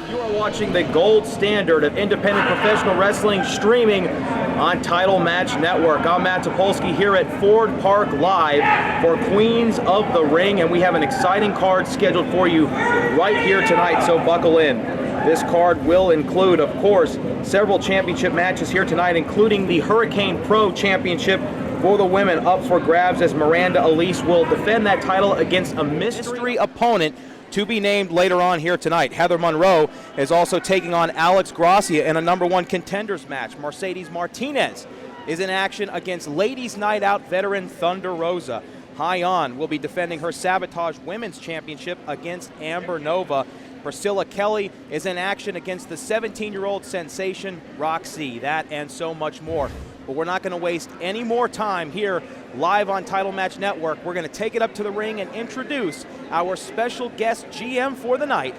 You are watching the gold standard of independent professional wrestling streaming on Title Match Network. I'm Matt Topolsky here at Ford Park Live for Queens of the Ring, and we have an exciting card scheduled for you right here tonight, so buckle in. This card will include, of course, several championship matches here tonight, including the Hurricane Pro Championship for the women up for grabs, as Miranda Alize will defend that title against a mystery opponent to be named later on here tonight. Heather Monroe is also taking on Gracia in a #1 contenders match. Mercedes Martinez is in action against Ladies Night Out veteran Thunder Rosa. Hyan will be defending her Sabotage Women's Championship against Amber Nova. Priscilla Kelly is in action against the 17-year-old sensation Rok-C. That and so much more. But we're not going to waste any more time here live on Title Match Network. We're going to take it up to the ring and introduce our special guest GM for the night,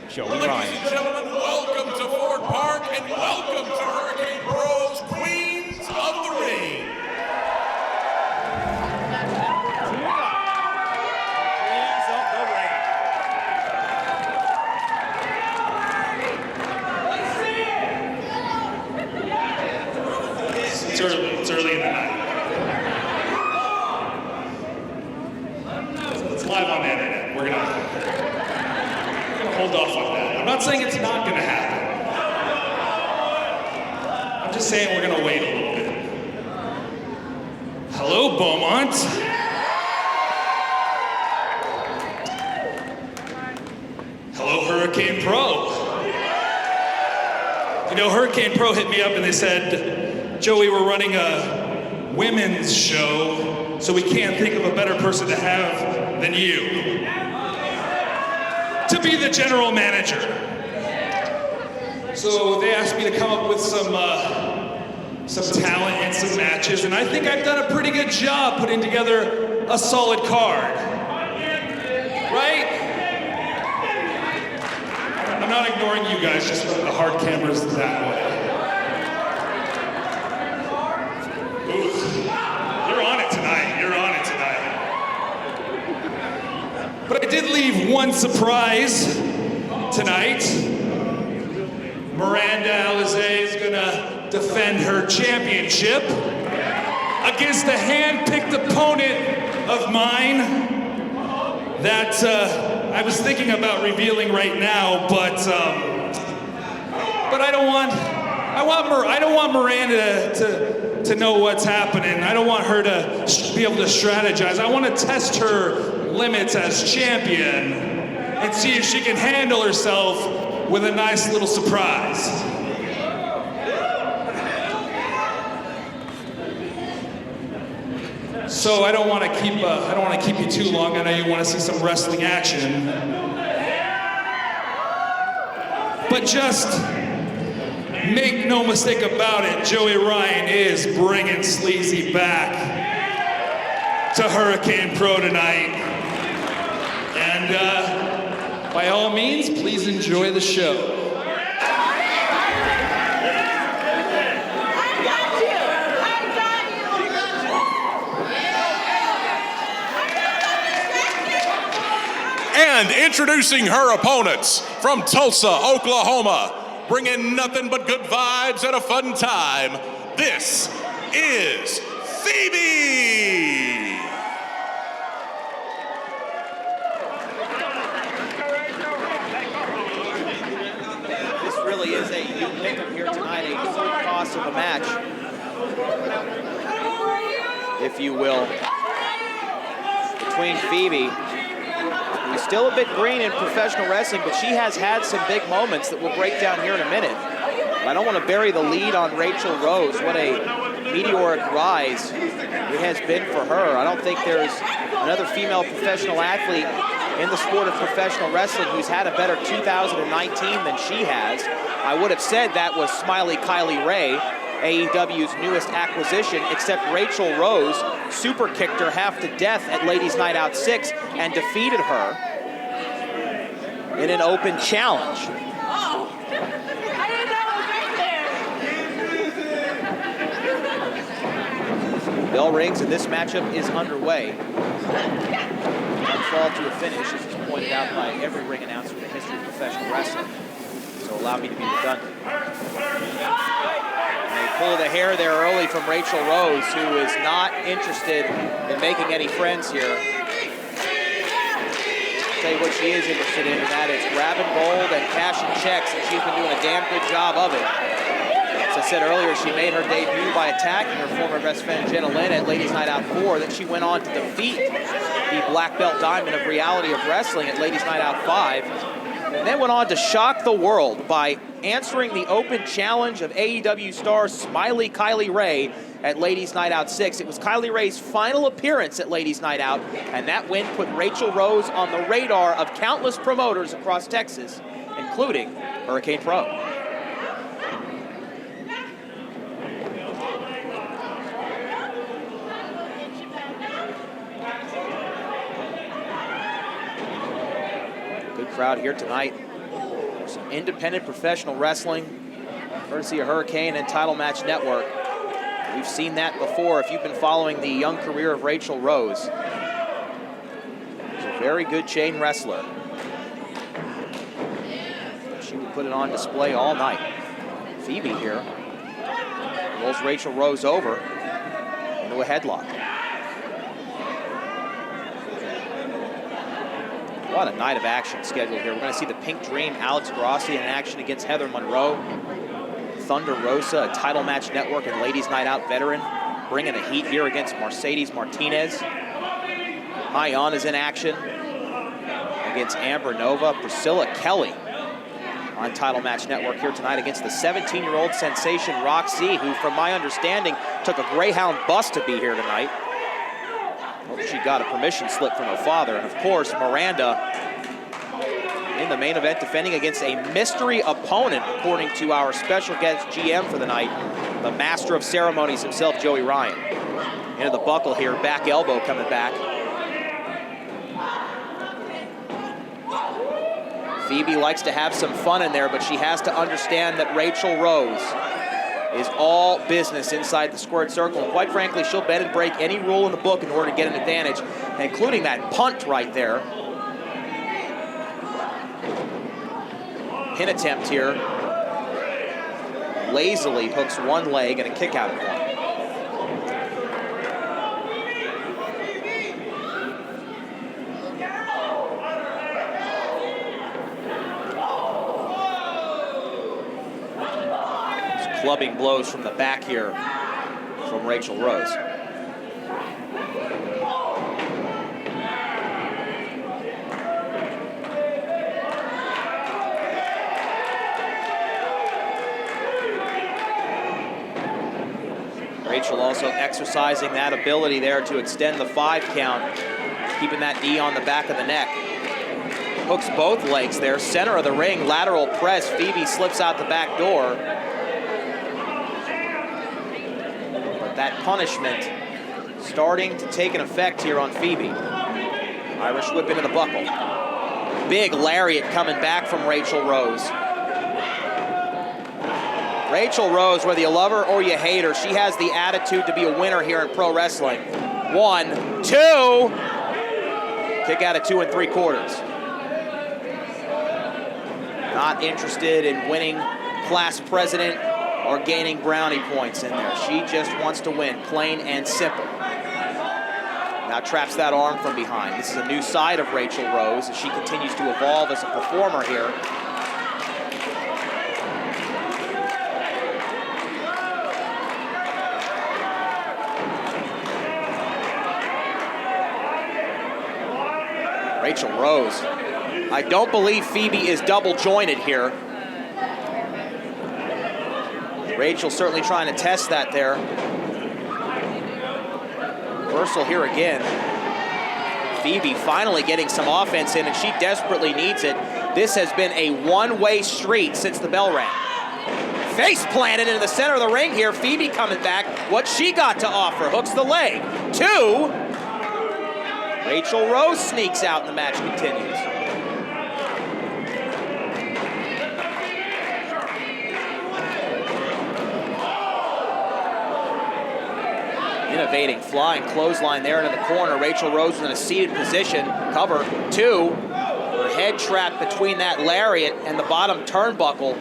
Joey Ryan. Ladies and gentlemen, welcome to Ford Park and welcome to Hurricane Pro's Queens of the Ring. It's early in the night. It's live on the internet. We're gonna hold off on that. I'm not saying it's not gonna happen. I'm just saying we're gonna wait a little bit. Hello, Beaumont. Hello, Hurricane Pro. You know, Hurricane Pro hit me up and they said, Joey, we're running a women's show, so we can't think of a better person to have than you to be the general manager. So they asked me to come up with some talent and some matches, and I think I've done a pretty good job putting together a solid card. Right? I'm not ignoring you guys, just running the hard cameras that way. But I did leave one surprise tonight. Miranda Alize is gonna defend her championship against a hand-picked opponent of mine that I was thinking about revealing right now, but I don't want Miranda to know what's happening. I don't want her to be able to strategize. I want to test her limits as champion and see if she can handle herself with a nice little surprise. So I don't want to keep you too long. I know you want to see some wrestling action, but just make no mistake about it, Joey Ryan is bringing Sleazy back to Hurricane Pro tonight. And by all means, please enjoy the show. And introducing her opponents from Tulsa, Oklahoma, bringing nothing but good vibes and a fun time, this is Phoebe! This really is a unique pick-up here tonight, a full cost of a match, if you will, between Phoebe, who's still a bit green in professional wrestling, but she has had some big moments that we'll break down here in a minute. I don't want to bury the lead on Raychell Rose. What a meteoric rise it has been for her. I don't think there's another female professional athlete in the sport of professional wrestling who's had a better 2019 than she has. I would have said that was Smiley Kylie Ray, AEW's newest acquisition, except Raychell Rose super kicked her half to death at Ladies Night Out 6 and defeated her in an open challenge. Oh, I didn't know it was right there. Bell rings and this matchup is underway. Fall to a finish, as is pointed out by every ring announcer in the history of professional wrestling. allow me to be redundant. And they pull the hair there early from Raychell Rose, who is not interested in making any friends here. I'll tell you what she is interested in, and that is grabbing gold and cashing checks, and she's been doing a damn good job of it. As I said earlier, she made her debut by attacking her former best friend Jenna Lynn at Ladies Night Out 4. Then she went on to defeat the black belt diamond of Reality of Wrestling at Ladies Night Out 5. And then went on to shock the world by answering the open challenge of AEW star Smiley Kylie Rae at Ladies Night Out 6. It was Kylie Rae's final appearance at Ladies Night Out, and that win put Raychell Rose on the radar of countless promoters across Texas, including Hurricane Pro. Good crowd here tonight. Some independent professional wrestling, courtesy of Hurricane and Title Match Network. We've seen that before if you've been following the young career of Raychell Rose. She's a very good chain wrestler. She would put it on display all night. Phoebe here rolls Raychell Rose over into a headlock. What a night of action scheduled here. We're going to see the Pink Dream, Alex Gracia, in action against Heather Monroe. Thunder Rosa, a Title Match Network and Ladies Night Out veteran, bringing the heat here against Mercedes Martinez. Hyan is in action against Amber Nova. Priscilla Kelly on Title Match Network here tonight against the 17-year-old sensation Rok-C, who, from my understanding, took a Greyhound bus to be here tonight. Hope she got a permission slip from her father. And of course, Miranda in the main event, defending against a mystery opponent, according to our special guest GM for the night, the master of ceremonies himself, Joey Ryan. Into the buckle here, back elbow coming back. Phoebe likes to have some fun in there, but she has to understand that Raychell Rose is all business inside the squared circle. And quite frankly, she'll bend and break any rule in the book in order to get an advantage, including that punt right there. Pin attempt here. Lazily hooks one leg and a kick out of one. Clubbing blows from the back here from Raychell Rose. Raychell also exercising that ability there to extend the 5 count, keeping that knee on the back of the neck. Hooks both legs there, center of the ring, lateral press. Phoebe slips out the back door. That punishment starting to take an effect here on Phoebe. Irish whip into the buckle. Big lariat coming back from Raychell Rose. Raychell Rose, whether you love her or you hate her, she has the attitude to be a winner here in pro wrestling. 1, 2. Kick out of 2 3/4. Not interested in winning class president or gaining brownie points in there. She just wants to win, plain and simple. Now traps that arm from behind. This is a new side of Raychell Rose as she continues to evolve as a performer here. Raychell Rose. I don't believe Phoebe is double jointed here. Raychell certainly trying to test that there. Reversal here again. Phoebe finally getting some offense in, and she desperately needs it. This has been a one-way street since the bell rang. Face planted into the center of the ring here. Phoebe coming back. What she got to offer. Hooks the leg. 2. Raychell Rose sneaks out and the match continues. Innovating flying clothesline there into the corner. Raychell Rose is in a seated position. Cover 2. Her head trapped between that lariat and the bottom turnbuckle.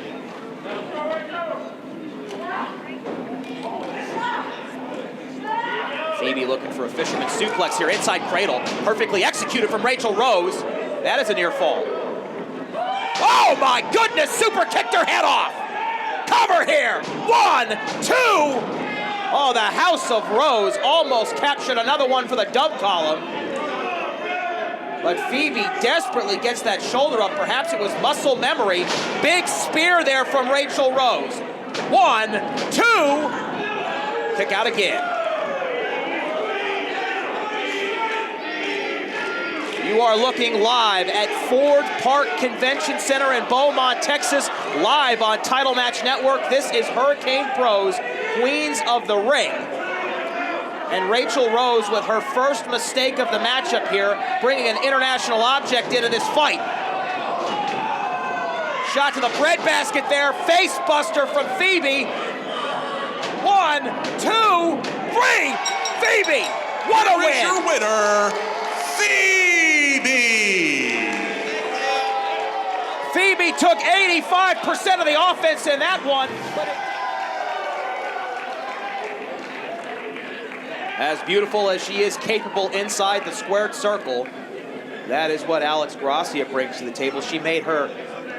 Phoebe looking for a fisherman suplex here, inside cradle. Perfectly executed from Raychell Rose. That is a near fall. Oh my goodness, super kicked her head off. Cover here, 1, 2. Oh, the House of Rose almost captured another one for the dub column. But Phoebe desperately gets that shoulder up. Perhaps it was muscle memory. Big spear there from Raychell Rose. 1, 2. Kick out again. You are looking live at Ford Park Convention Center in Beaumont, Texas, live on Title Match Network. This is Hurricane Pro's Queens of the Ring. And Raychell Rose with her first mistake of the matchup here, bringing an international object into this fight. Shot to the breadbasket there, face buster from Phoebe. 1, 2, 3, Phoebe, what a win! Your winner, Phoebe! Phoebe took 85% of the offense in that one. As beautiful as she is capable inside the squared circle, that is what Alex Gracia brings to the table. She made her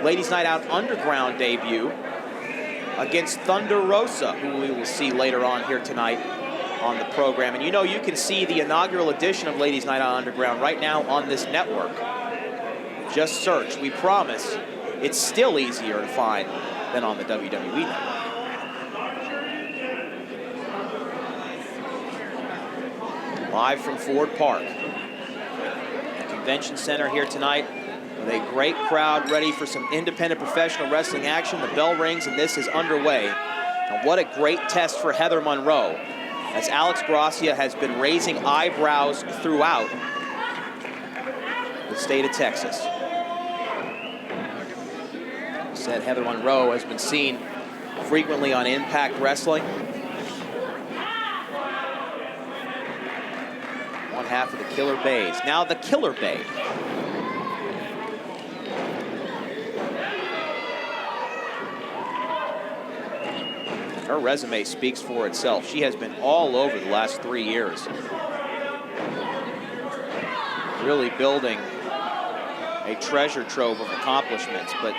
Ladies Night Out Underground debut against Thunder Rosa, who we will see later on here tonight on the program. And you know, you can see the inaugural edition of Ladies Night Out Underground right now on this network. Just search. We promise it's still easier to find than on the WWE network. Live from Ford Park, the convention center here tonight, with a great crowd ready for some independent professional wrestling action. The bell rings and this is underway. And what a great test for Heather Monroe, as Alex Gracia has been raising eyebrows throughout the state of Texas. Said Heather Monroe has been seen frequently on Impact Wrestling. One half of the Killer Bays. Now the Killer Bay. Her resume speaks for itself. She has been all over the last 3 years. Really building a treasure trove of accomplishments, but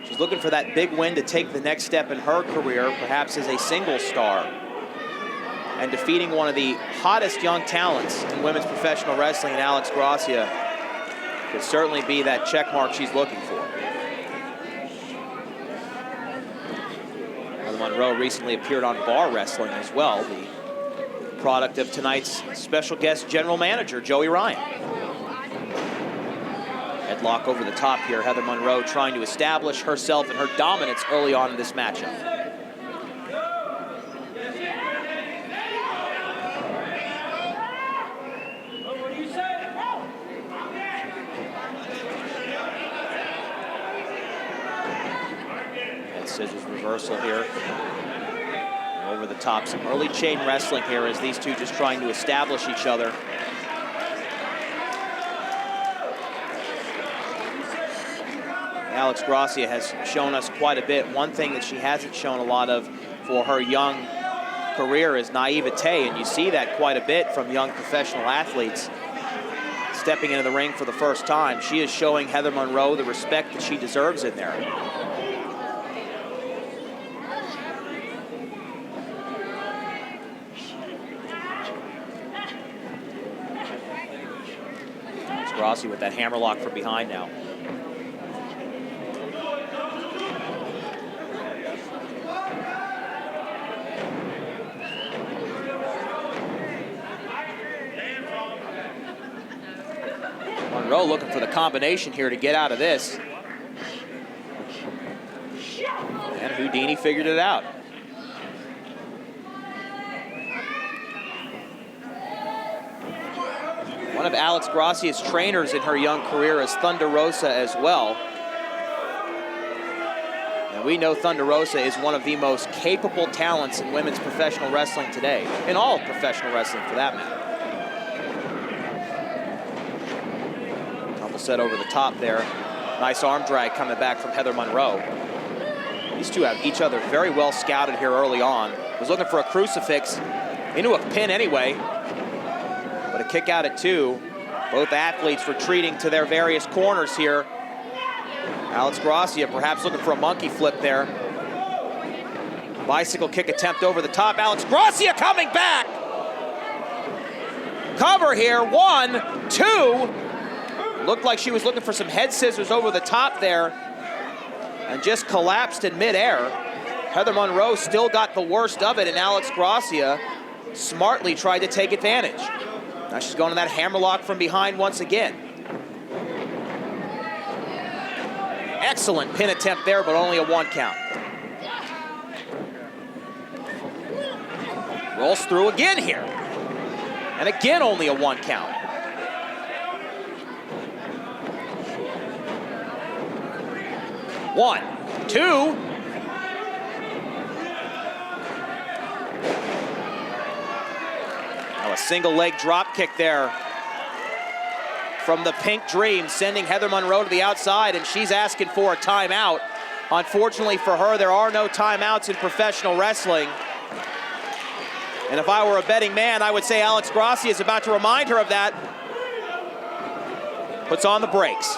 she's looking for that big win to take the next step in her career, perhaps as a single star. And defeating one of the hottest young talents in women's professional wrestling, in Alex Gracia, could certainly be that check mark she's looking for. Monroe recently appeared on Bar Wrestling as well, the product of tonight's special guest general manager, Joey Ryan. Headlock over the top here, Heather Monroe trying to establish herself and her dominance early on in this matchup. Scissors reversal here. Over the top, some early chain wrestling here as these two just trying to establish each other. Alex Gracia has shown us quite a bit. One thing that she hasn't shown a lot of for her young career is naivete, and you see that quite a bit from young professional athletes stepping into the ring for the first time. She is showing Heather Monroe the respect that she deserves in there. Rossi with that hammerlock from behind now. Monroe looking for the combination here to get out of this. And Houdini figured it out. One of Alex Gracia's trainers in her young career is Thunder Rosa as well. And we know Thunder Rosa is one of the most capable talents in women's professional wrestling today, in all professional wrestling for that matter. Double set over the top there. Nice arm drag coming back from Heather Monroe. These two have each other very well scouted here early on. Was looking for a crucifix, into a pin anyway. kick out at 2. Both athletes retreating to their various corners here. Alex Gracia perhaps looking for a monkey flip there. Bicycle kick attempt over the top. Alex Gracia coming back. Cover here, 1, 2. Looked like she was looking for some head scissors over the top there and just collapsed in midair. Heather Monroe still got the worst of it, and Alex Gracia smartly tried to take advantage. Now she's going to that hammerlock from behind once again. Excellent pin attempt there, but only a 1 count. Rolls through again here. And again, only a 1 count. One, 2. Now a single leg drop kick there from the Pink Dream, sending Heather Monroe to the outside, and she's asking for a timeout. Unfortunately for her, there are no timeouts in professional wrestling. And if I were a betting man, I would say Alex Gracia is about to remind her of that. Puts on the brakes.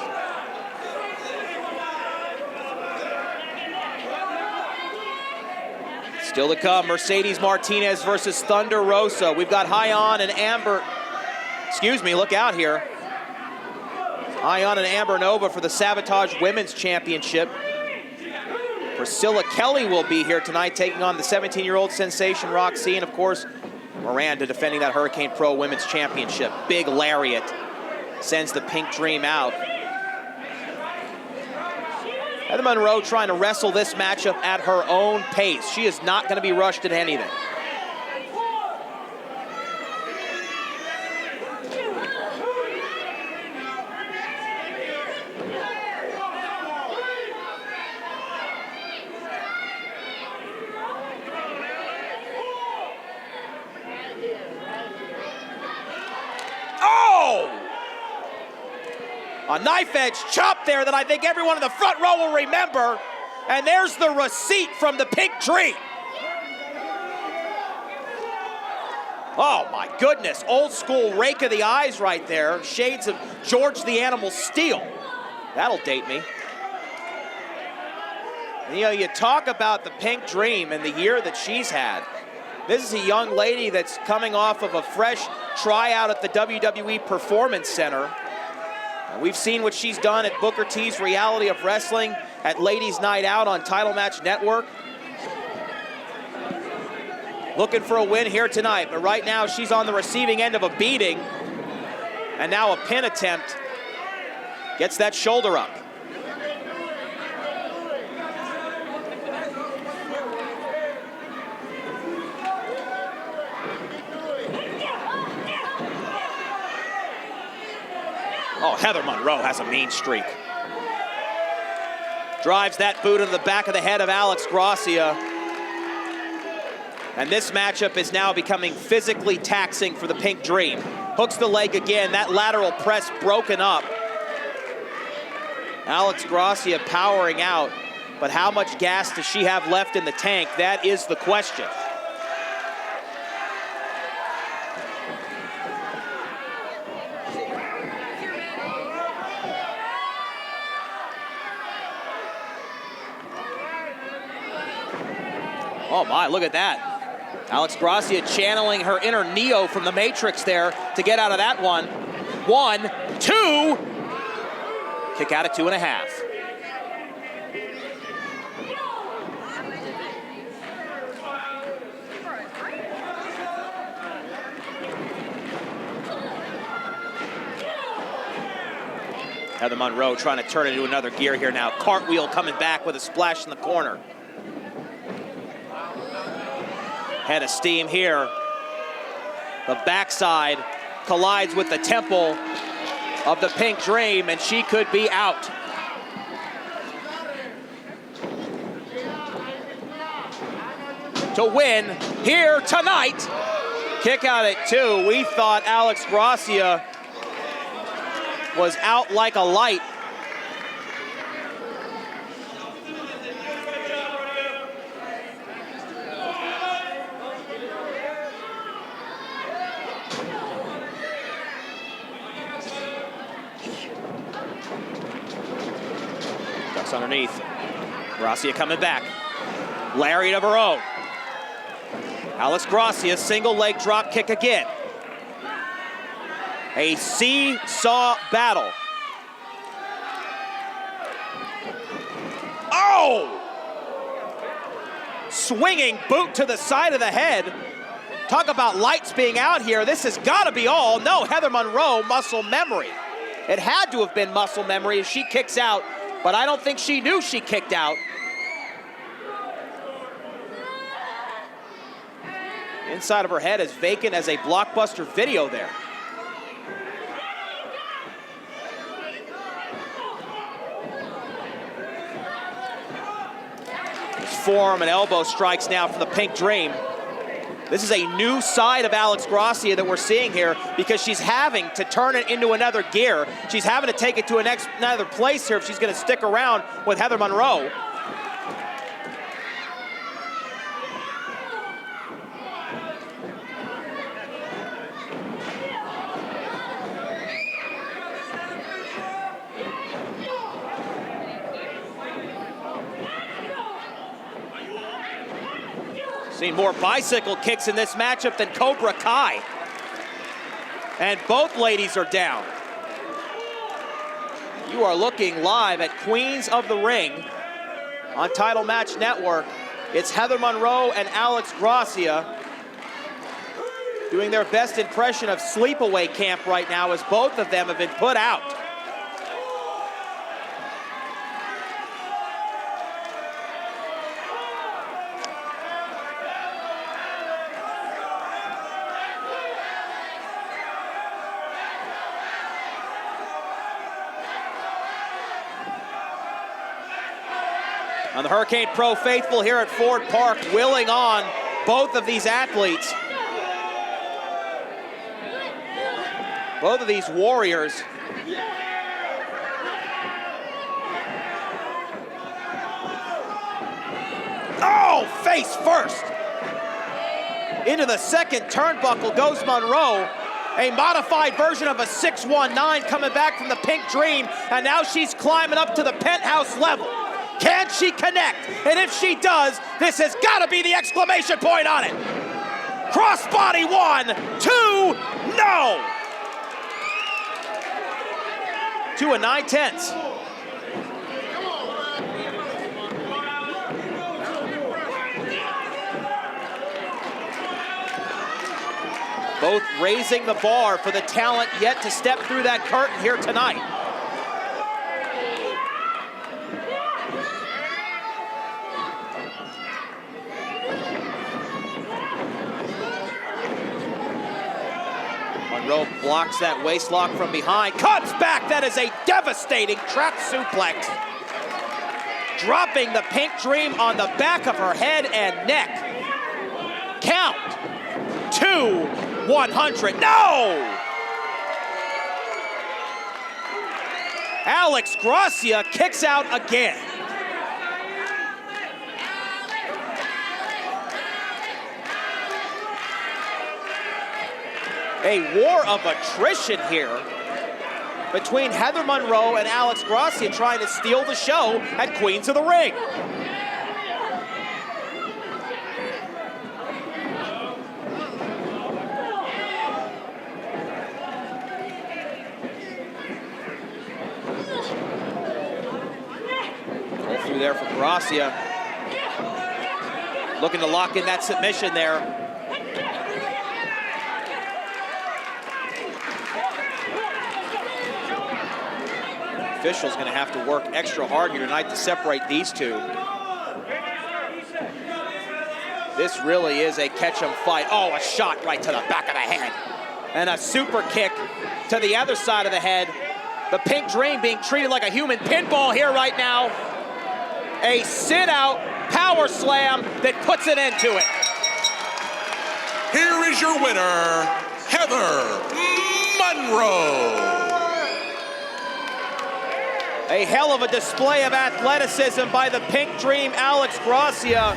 Still to come, Mercedes Martinez versus Thunder Rosa. We've got Hyan and Amber, look out here. Hyan and Amber Nova for the Sabotage Women's Championship. Priscilla Kelly will be here tonight, taking on the 17-year-old sensation Rok-C, and of course, Miranda defending that Hurricane Pro Women's Championship. Big lariat sends the Pink Dream out. Heather Monroe trying to wrestle this matchup at her own pace. She is not going to be rushed at anything. A knife edge chop there that I think everyone in the front row will remember. And there's the receipt from the Pink Dream. Oh my goodness, old school rake of the eyes right there. Shades of George the Animal Steel. That'll date me. You know, you talk about the Pink Dream and the year that she's had. This is a young lady that's coming off of a fresh tryout at the WWE Performance Center. We've seen what she's done at Booker T's Reality of Wrestling, at Ladies Night Out on Title Match Network. Looking for a win here tonight, but right now she's on the receiving end of a beating. And now a pin attempt. Gets that shoulder up. Oh, Heather Monroe has a mean streak. Drives that boot into the back of the head of Alex Gracia. And this matchup is now becoming physically taxing for the Pink Dream. Hooks the leg again, that lateral press broken up. Alex Gracia powering out, but how much gas does she have left in the tank? That is the question. Oh my, look at that. Alex Gracia channeling her inner Neo from the Matrix there to get out of that one. 1, 2. Kick out at 2.5. Heather Monroe trying to turn it into another gear here now. Cartwheel coming back with a splash in the corner. Head of steam here. The backside collides with the temple of the Pink Dream, and she could be out. To win here tonight. Kick out at 2. We thought Alex Gracia was out like a light. Alex underneath. Gracia coming back. Lariat of her own. Alex Gracia, single leg drop kick again. A seesaw battle. Oh! Swinging boot to the side of the head. Talk about lights being out here. This has got to be all. No, Heather Monroe, muscle memory. It had to have been muscle memory as she kicks out, but I don't think she knew she kicked out. Inside of her head as vacant as a Blockbuster Video there. Forearm and elbow strikes now from the Pink Dream. This is a new side of Alex Gracia that we're seeing here because she's having to turn it into another gear. She's having to take it to another place here if she's going to stick around with Heather Monroe. Seen more bicycle kicks in this matchup than Cobra Kai. And both ladies are down. You are looking live at Queens of the Ring on Title Match Network. It's Heather Monroe and Alex Gracia doing their best impression of sleepaway camp right now as both of them have been put out. On the Hurricane Pro faithful here at Ford Park, willing on both of these athletes. Both of these warriors. Oh, face first. Into the second turnbuckle goes Monroe. A modified version of a 619 coming back from the Pink Dream, and now she's climbing up to the penthouse level. Can she connect? And if she does, this has got to be the exclamation point on it. Crossbody 1, 2, no! 2 9/10. Both raising the bar for the talent yet to step through that curtain here tonight. Monroe blocks that waist lock from behind, comes back. That is a devastating trap suplex. Dropping the Pink Dream on the back of her head and neck. Count. 2, 100. No! Alex Gracia kicks out again. A war of attrition here between Heather Monroe and Alex Gracia trying to steal the show at Queens of the Ring. Go through there for Gracia. Looking to lock in that submission there. Official's going to have to work extra hard here tonight to separate these two. This really is a catch-em fight. Oh, a shot right to the back of the head. And a super kick to the other side of the head. The Pink Dream being treated like a human pinball here right now. A sit-out power slam that puts an end to it. Here is your winner, Heather Monroe. A hell of a display of athleticism by the Pink Dream, Alex Gracia.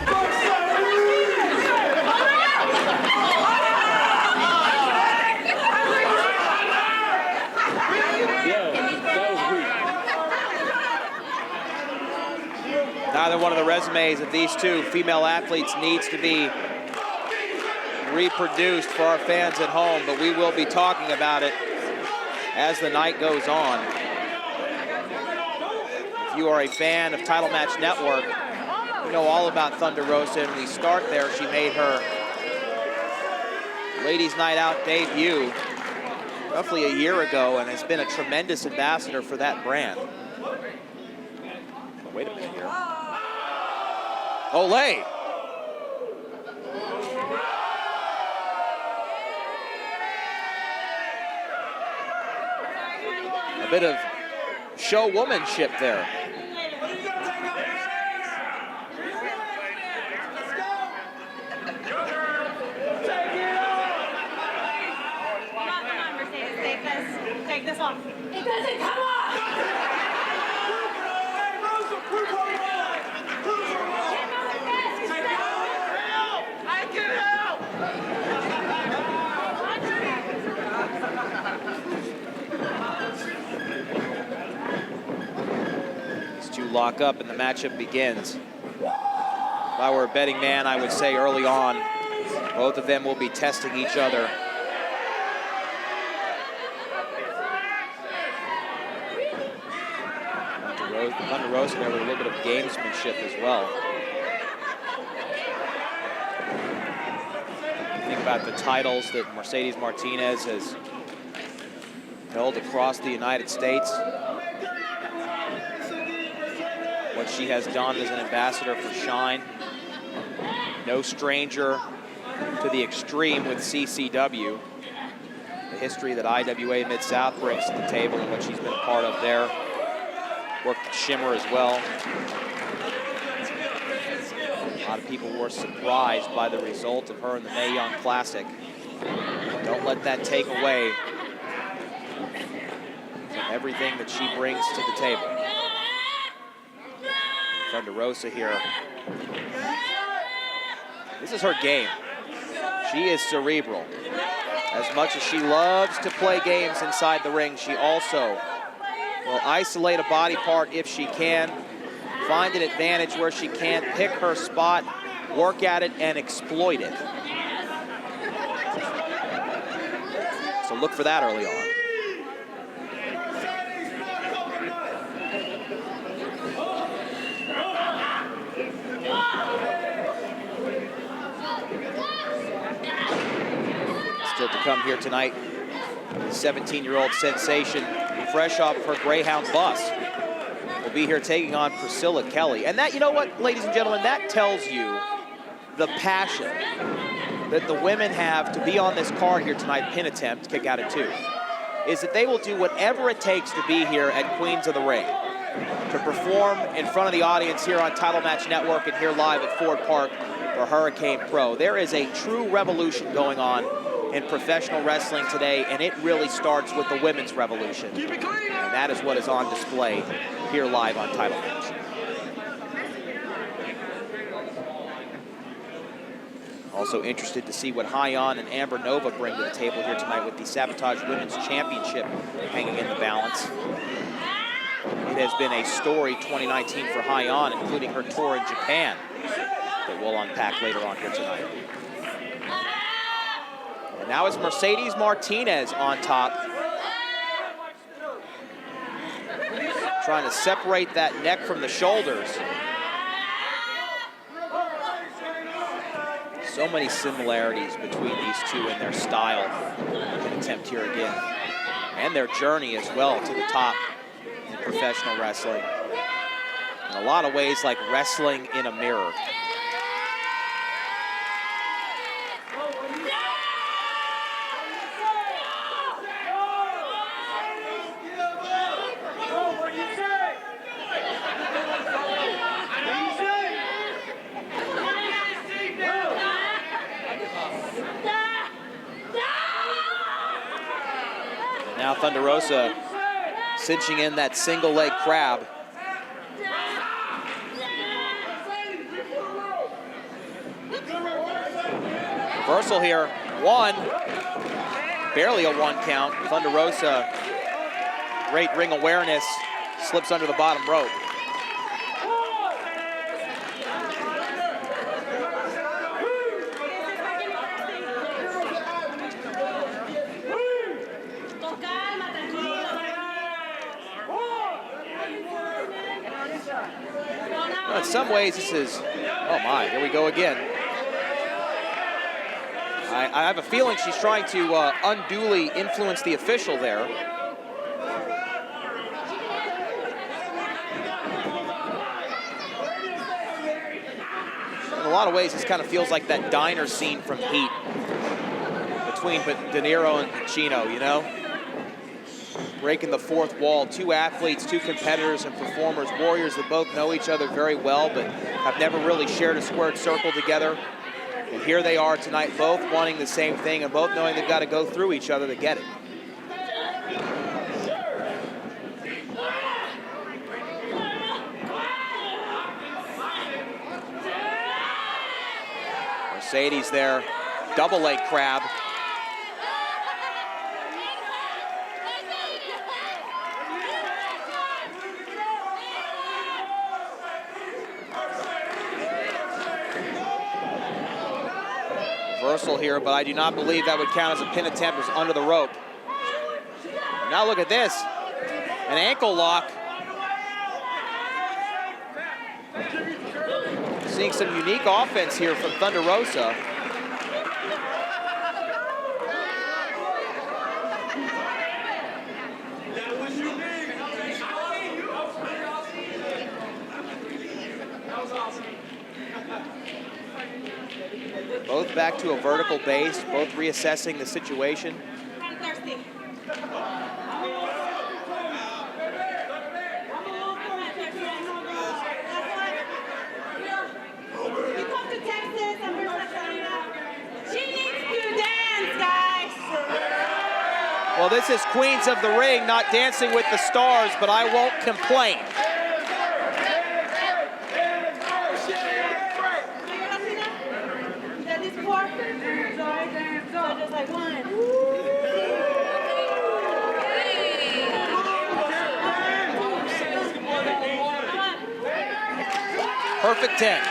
Neither one of the resumes of these two female athletes needs to be reproduced for our fans at home, but we will be talking about it as the night goes on. If you are a fan of Title Match Network, you know all about Thunder Rosa, and we start there. She made her Ladies Night Out debut roughly a year ago and has been a tremendous ambassador for that brand. But wait a minute here. Olay! A bit of showwomanship there. Take this off. It doesn't come off! I can help! These two lock up and the matchup begins. If I were a betting man, I would say early on, both of them will be testing each other. Thunder Rosa there with a little bit of gamesmanship as well. Think about the titles that Mercedes Martinez has held across the United States. What she has done as an ambassador for Hyan. No stranger to the extreme with CCW. The history that IWA Mid-South brings to the table and what she's been a part of there. Worked at Shimmer as well. A lot of people were surprised by the result of her in the Mae Young Classic. Don't let that take away from everything that she brings to the table. Thunder Rosa here. This is her game. She is cerebral. As much as she loves to play games inside the ring, she also will isolate a body part if she can, find an advantage where she can, pick her spot, work at it, and exploit it. So look for that early on. Still to come here tonight, 17-year-old sensation, fresh off of her Greyhound bus, will be here taking on Priscilla Kelly. And that, you know what, ladies and gentlemen, that tells you the passion that the women have to be on this card here tonight, pin attempt, kick out at 2, is that they will do whatever it takes to be here at Queens of the Ring, to perform in front of the audience here on Title Match Network and here live at Ford Park for Hurricane Pro. There is a true revolution going on in professional wrestling today, and it really starts with the women's revolution. And that is what is on display here live on Title Match. Also interested to see what Hyan and Amber Nova bring to the table here tonight with the Sabotage Women's Championship hanging in the balance. It has been a story 2019 for Hyan, including her tour in Japan, that we'll unpack later on here tonight. And now it's Mercedes Martinez on top. Trying to separate that neck from the shoulders. So many similarities between these two in their style. An attempt here again. And their journey as well to the top in professional wrestling. In a lot of ways, like wrestling in a mirror. Now Thunder Rosa cinching in that single leg crab. Reversal here, 1. Barely a 1 count. Thunder Rosa, great ring awareness, slips under the bottom rope. Well, in some ways, this is, oh my, here we go again. I have a feeling she's trying to unduly influence the official there. In a lot of ways, this kind of feels like that diner scene from Heat between De Niro and Pacino, you know? Breaking the fourth wall, two athletes, two competitors and performers, warriors that both know each other very well, but have never really shared a squared circle together. And here they are tonight, both wanting the same thing and both knowing they've got to go through each other to get it. Mercedes there, double leg crab. Reversal here, but I do not believe that would count as a pin attempt. It's under the rope. Now look at this, an ankle lock. Seeing some unique offense here from Thunder Rosa. Both back to a vertical base, both reassessing the situation. Well, this is Queens of the Ring, not Dancing with the Stars, but I won't complain. Perfect 10.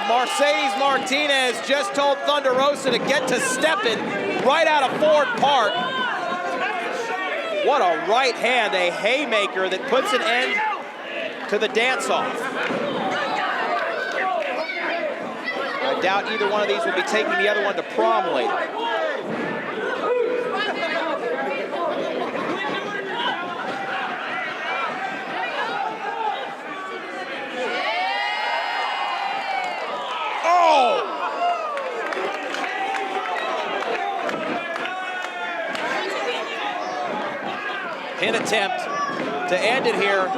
Mercedes Martinez just told Thunder Rosa to get to stepping right out of Ford Park. What a right hand, a haymaker that puts an end to the dance-off. I doubt either one of these will be taking the other one to prom later. Pin attempt to end it here. And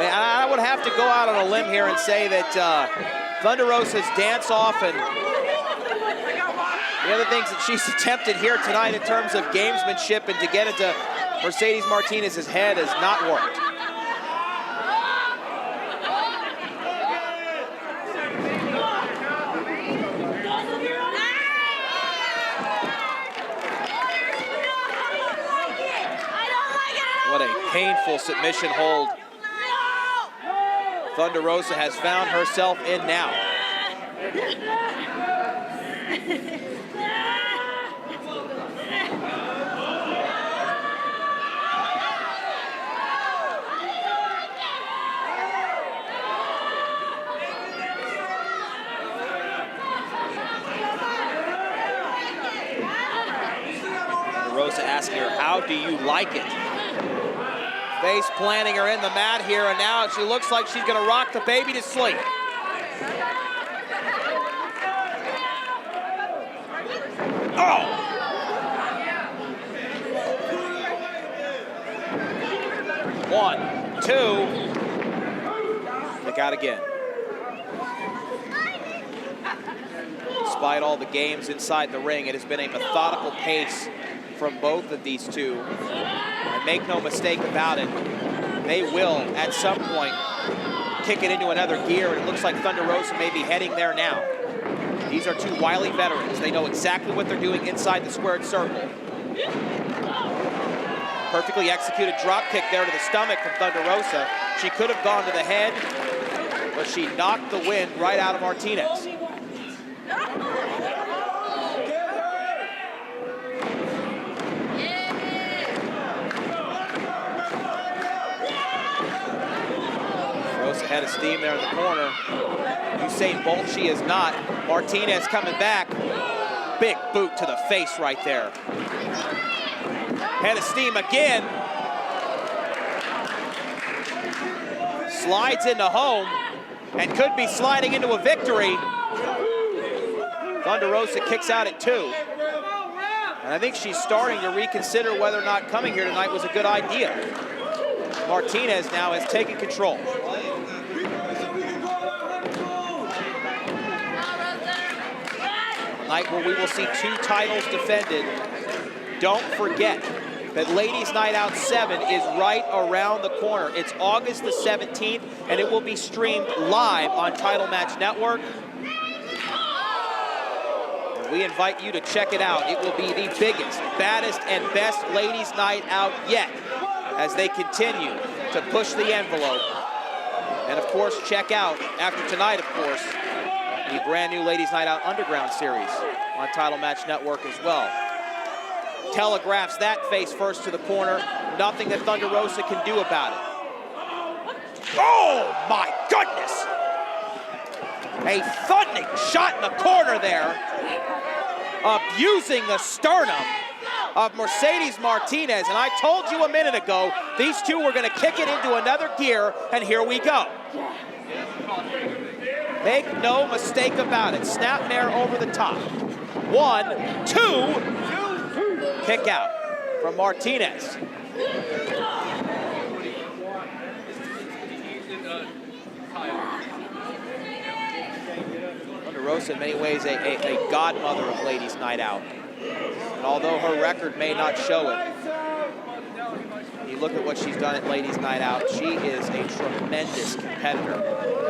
I would have to go out on a limb here and say that Thunder Rosa's dance-off and the other things that she's attempted here tonight in terms of gamesmanship and to get into Mercedes Martinez's head has not worked. What a painful submission hold Thunder Rosa has found herself in now. Rosa asking her, how do you like it? Face planting her in the mat here, and now she looks like she's gonna rock the baby to sleep. Oh! One, two. Look out again. Despite all the games inside the ring, it has been a methodical pace from both of these two. And make no mistake about it, they will, at some point, kick it into another gear, and it looks like Thunder Rosa may be heading there now. These are two wily veterans. They know exactly what they're doing inside the squared circle. Perfectly executed drop kick there to the stomach from Thunder Rosa. She could have gone to the head, but she knocked the wind right out of Martinez. Rosa head of steam there in the corner. Usain Bolt, she is not. Martinez coming back. Big boot to the face right there. Head of steam again. Slides into home and could be sliding into a victory. Thunder Rosa kicks out at 2. And I think she's starting to reconsider whether or not coming here tonight was a good idea. Martinez now has taken control. A night where we will see 2 titles defended. Don't forget that Ladies Night Out 7 is right around the corner. It's August the 17th, and it will be streamed live on Title Match Network. And we invite you to check it out. It will be the biggest, baddest, and best Ladies Night Out yet as they continue to push the envelope. And of course, check out, after tonight, of course, the brand new Ladies Night Out Underground series on Title Match Network as well. Telegraphs that face first to the corner. Nothing that Thunder Rosa can do about it. Oh my goodness! A thundering shot in the corner there, abusing the sternum of Mercedes Martinez. And I told you a minute ago, these two were gonna kick it into another gear, and here we go. Make no mistake about it. Snapmare over the top. 1, 2. Kick out from Martinez. Thunder Rosa, in many ways, a godmother of Ladies Night Out. And although her record may not show it, you look at what she's done at Ladies Night Out, she is a tremendous competitor.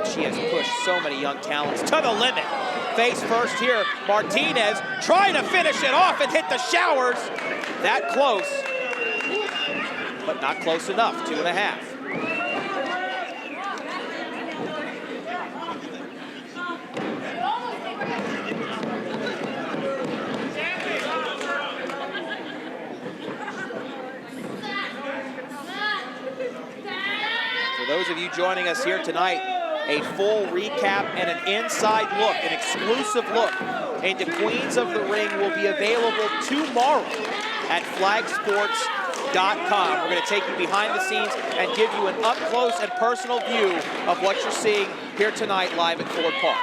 She has pushed so many young talents to the limit. Face first here, Martinez trying to finish it off and hit the showers. That close, but not close enough, 2.5. For those of you joining us here tonight, a full recap and an inside look, an exclusive look into Queens of the Ring will be available tomorrow at flagsports.com. We're going to take you behind the scenes and give you an up-close and personal view of what you're seeing here tonight live at Ford Park.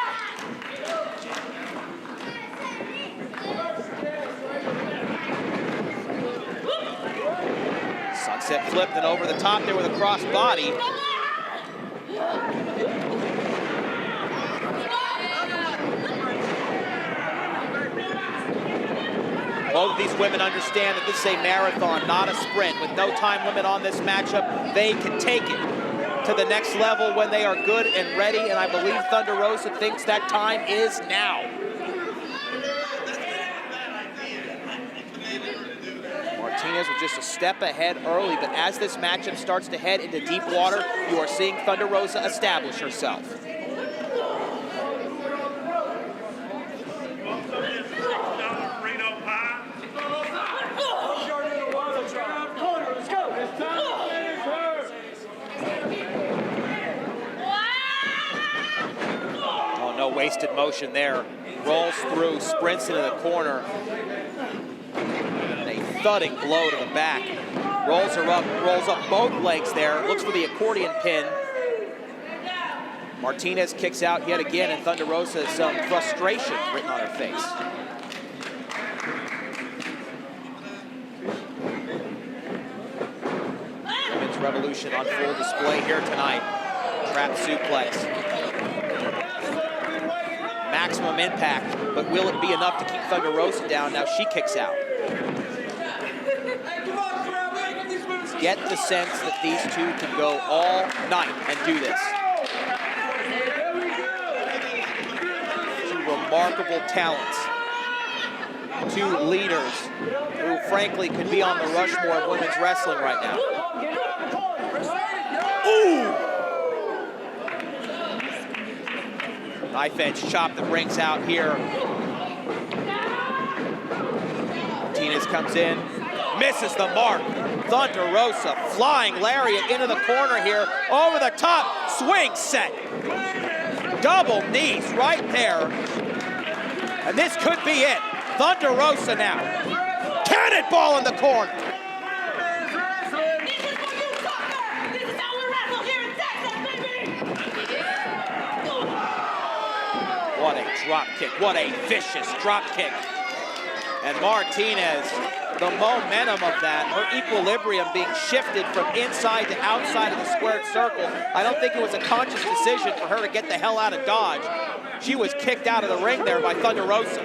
Sunset flipped and over the top there with a cross body. Both of these women understand that this is a marathon, not a sprint. With no time limit on this matchup, they can take it to the next level when they are good and ready, and I believe Thunder Rosa thinks that time is now. Martinez was just a step ahead early, but as this matchup starts to head into deep water, you are seeing Thunder Rosa establish herself. Oh, no wasted motion there. Rolls through, sprints into the corner. And a thudding blow to the back. Rolls her up, rolls up both legs there. Looks for the accordion pin. Martinez kicks out yet again, and Thunder Rosa has some frustration written on her face. Women's Revolution on full display here tonight. Trap suplex. Maximum impact, but will it be enough to keep Thunder Rosa down? Now she kicks out. Get the sense that these two can go all night and do this. Two remarkable talents. Two leaders who, frankly, could be on the Rushmore of women's wrestling right now. Ooh! Knife edge chop that rings out here. Martinez comes in, misses the mark. Thunder Rosa flying lariat into the corner here, over the top, swing set. Double knees right there. And this could be it. Thunder Rosa now. Cannonball in the corner. What a drop kick, what a vicious drop kick. And Martinez, the momentum of that, her equilibrium being shifted from inside to outside of the squared circle. I don't think it was a conscious decision for her to get the hell out of Dodge. She was kicked out of the ring there by Thunder Rosa.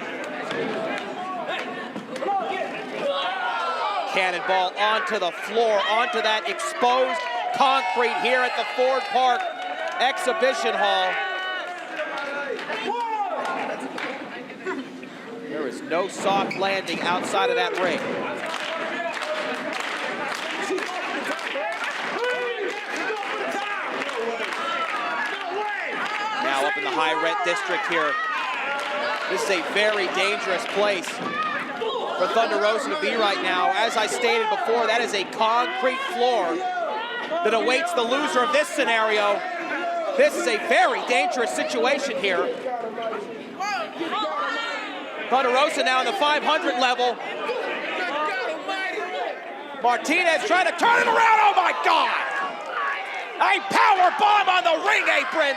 Cannonball onto the floor, onto that exposed concrete here at the Ford Park Exhibition Hall. There is no soft landing outside of that ring. Now up in the high rent district here. This is a very dangerous place for Thunder Rosa to be right now. As I stated before, that is a concrete floor that awaits the loser of this scenario. This is a very dangerous situation here. Thunder Rosa now in the 500 level. Martinez trying to turn it around. Oh my God! A power bomb on the ring apron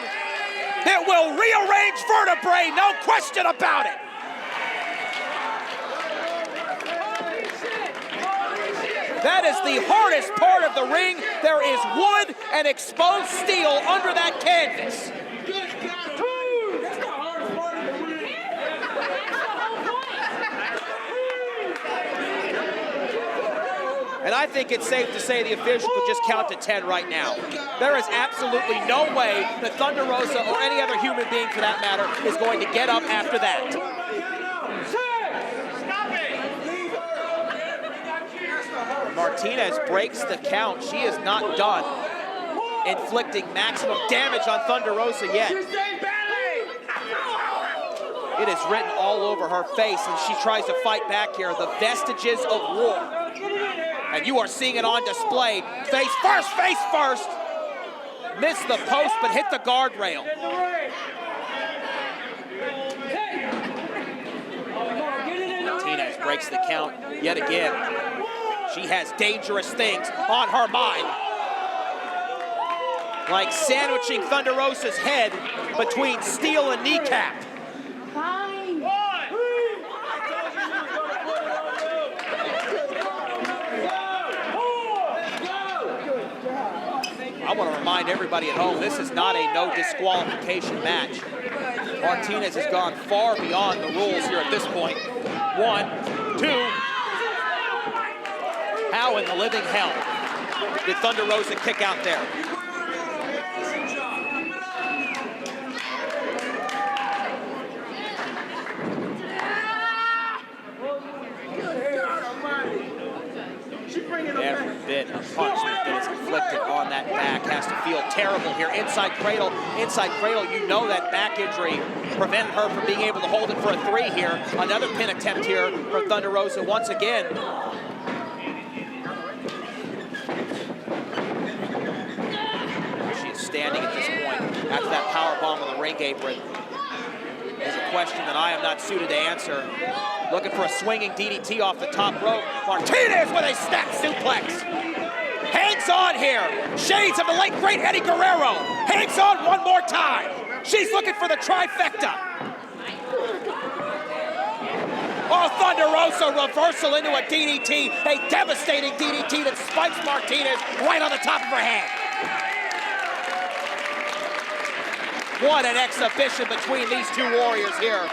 that will rearrange vertebrae, no question about it. That is the hardest part of the ring. There is wood and exposed steel under that canvas. And I think it's safe to say the official could just count to 10 right now. There is absolutely no way that Thunder Rosa, or any other human being for that matter, is going to get up after that. Martinez breaks the count. She is not done inflicting maximum damage on Thunder Rosa yet. It is written all over her face, and she tries to fight back here. The vestiges of war. And you are seeing it on display. Face first. Missed the post, but hit the guardrail. Martinez breaks the count yet again. She has dangerous things on her mind. Like sandwiching Thunder Rosa's head between steel and kneecap. I want to remind everybody at home, this is not a no disqualification match. Martinez has gone far beyond the rules here at this point. 1, 2. How in the living hell did Thunder Rosa kick out there? Every bit of punishment that is inflicted on that back has to feel terrible here. Inside cradle, you know that back injury prevented her from being able to hold it for a 3 here. Another pin attempt here for Thunder Rosa once again. She is standing at this point after that power bomb on the ring apron. Is a question that I am not suited to answer. Looking for a swinging DDT off the top rope. Martinez with a snap suplex. Hangs on here. Shades of the late great Eddie Guerrero. Hangs on one more time. She's looking for the trifecta. Oh, Thunder Rosa reversal into a DDT. A devastating DDT that spikes Martinez right on the top of her head. What an exhibition between these two warriors here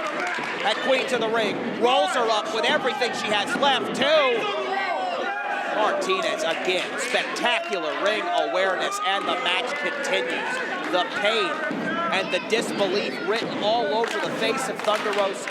at Queens of the Ring. Rolls her up with everything she has left, too. Martinez, again, spectacular ring awareness, and the match continues. The pain and the disbelief written all over the face of Thunder Rosa.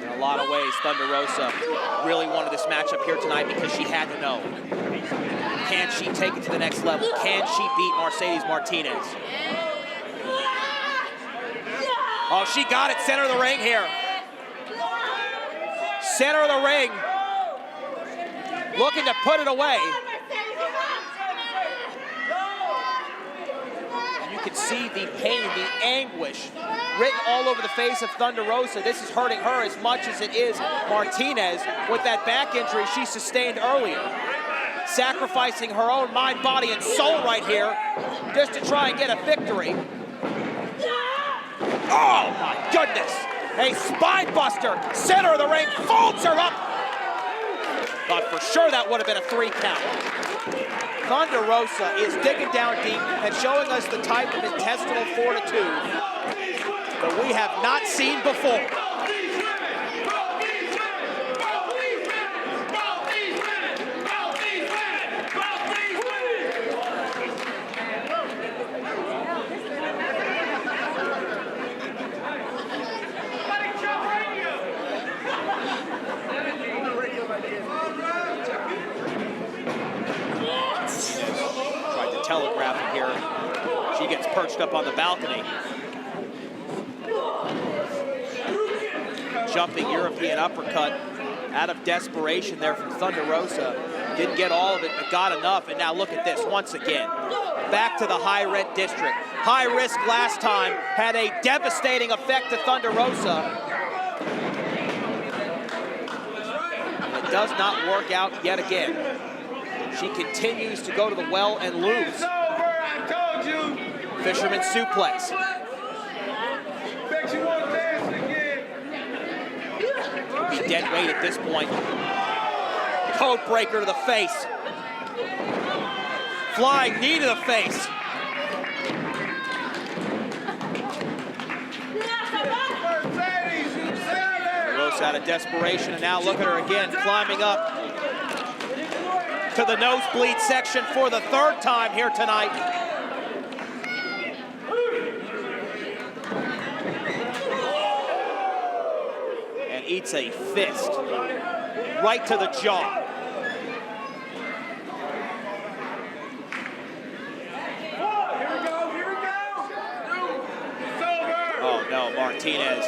In a lot of ways, Thunder Rosa really wanted this matchup here tonight because she had to know. Can she take it to the next level? Can she beat Mercedes Martinez? Oh, she got it, center of the ring here. Center of the ring. Looking to put it away. You can see the pain, the anguish written all over the face of Thunder Rosa. This is hurting her as much as it is Martinez with that back injury she sustained earlier. Sacrificing her own mind, body, and soul right here just to try and get a victory. Oh my goodness! A spine buster, center of the ring, folds her up. Thought for sure that would have been a 3 count. Thunder Rosa is digging down deep and showing us the type of intestinal fortitude that we have not seen before. Telegraph here. She gets perched up on the balcony. Jumping European uppercut out of desperation there from Thunder Rosa. Didn't get all of it, but got enough. And now look at this once again. Back to the high rent district. High risk last time had a devastating effect to Thunder Rosa. And it does not work out yet again. She continues to go to the well and lose. It's over, I told you. Fisherman suplex. Bet you won't dance again. Could be dead weight at this point. Code breaker to the face. Flying knee to the face. Rosa out of desperation, and now look at her again, climbing up to the nosebleed section for the 3rd time here tonight. And eats a fist right to the jaw. Oh no, Martinez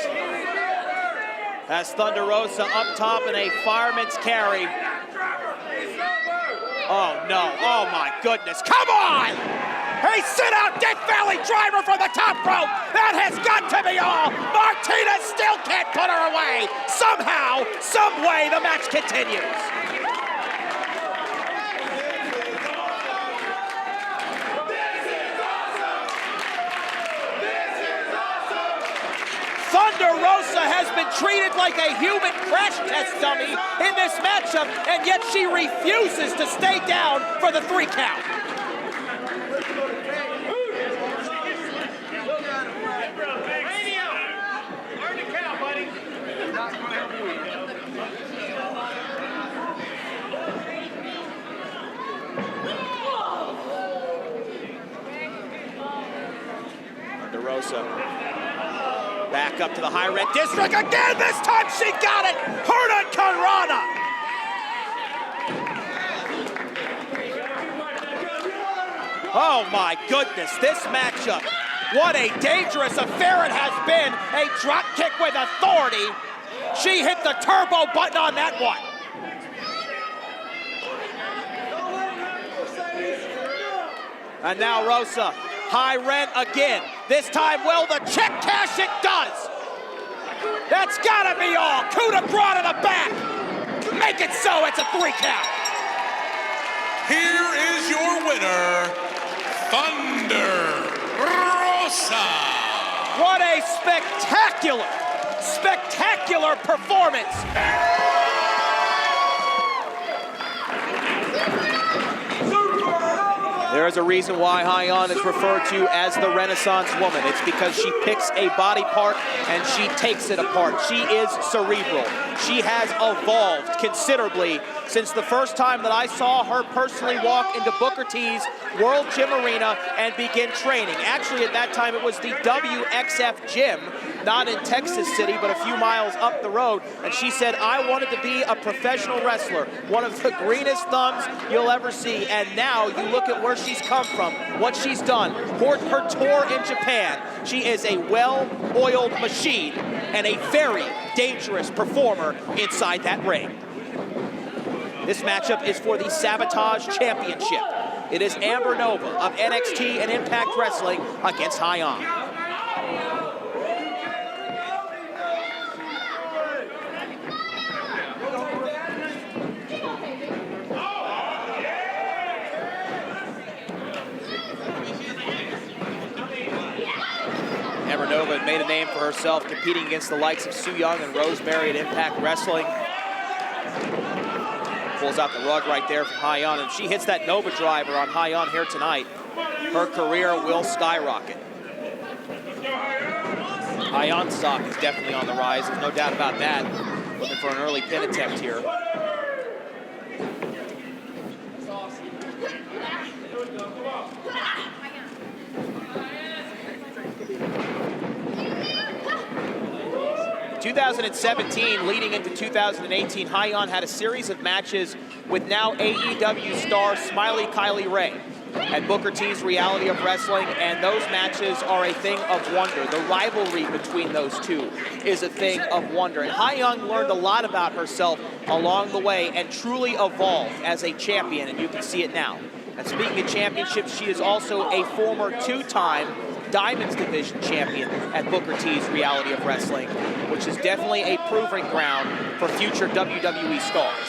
has Thunder Rosa up top in a fireman's carry. Oh no, oh my goodness, come on! Hey, sit out Death Valley driver from the top rope! That has got to be all! Martinez still can't put her away! Somehow, some way, the match continues. Thunder Rosa has been treated like a human crash test dummy in this matchup, and yet she refuses to stay down for the 3 count. Thunder Rosa back up to the high red district again. This time she got it. Hurricane Karana. Oh my goodness, this matchup. What a dangerous affair it has been. A drop kick with authority. She hit the turbo button on that one. And now Rosa, high rent again. This time, well, the check cash it does. That's gotta be all. Coup de grace to the back. Make it so, it's a 3 count. Here is your winner, Thunder Rosa. What a spectacular, spectacular performance. There is a reason why Hyan is referred to as the Renaissance woman. It's because she picks a body part and she takes it apart. She is cerebral. She has evolved considerably since the first time that I saw her personally walk into Booker T's World Gym Arena and begin training. Actually, at that time, it was the WXF gym, not in Texas City, but a few miles up the road. And she said, I wanted to be a professional wrestler, one of the greenest thumbs you'll ever see. And now you look at where she's come from, what she's done, her tour in Japan. She is a well-oiled machine and a very dangerous performer inside that ring. This matchup is for the Sabotage Championship. It is Amber Nova of NXT and Impact Wrestling against Hyan. Amber Nova had made a name for herself competing against the likes of Su Yung and Rosemary at Impact Wrestling. Pulls out the rug right there from Hyan, and she hits that Nova driver on Hyan here tonight. Her career will skyrocket. Hyan's stock is definitely on the rise, there's no doubt about that. Looking for an early pin attempt here. In 2017, leading into 2018, Hyan had a series of matches with now AEW star Smiley Kylie Ray at Booker T's Reality of Wrestling, and those matches are a thing of wonder. The rivalry between those two is a thing of wonder. And Hyan learned a lot about herself along the way and truly evolved as a champion, and you can see it now. And speaking of championships, she is also a former two-time Diamonds Division champion at Booker T's Reality of Wrestling, which is definitely a proving ground for future WWE stars.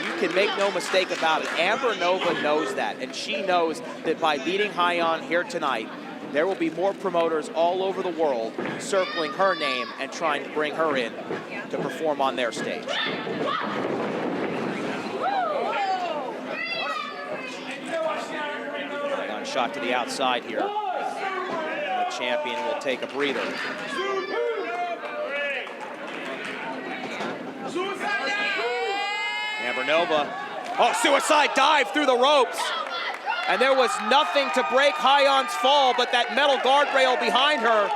You can make no mistake about it. Amber Nova knows that, and she knows that by beating Hyan here tonight, there will be more promoters all over the world circling her name and trying to bring her in to perform on their stage. Shot to the outside here. And the champion will take a breather. Amber Nova. Oh, suicide dive through the ropes. And there was nothing to break Hyan's fall but that metal guardrail behind her.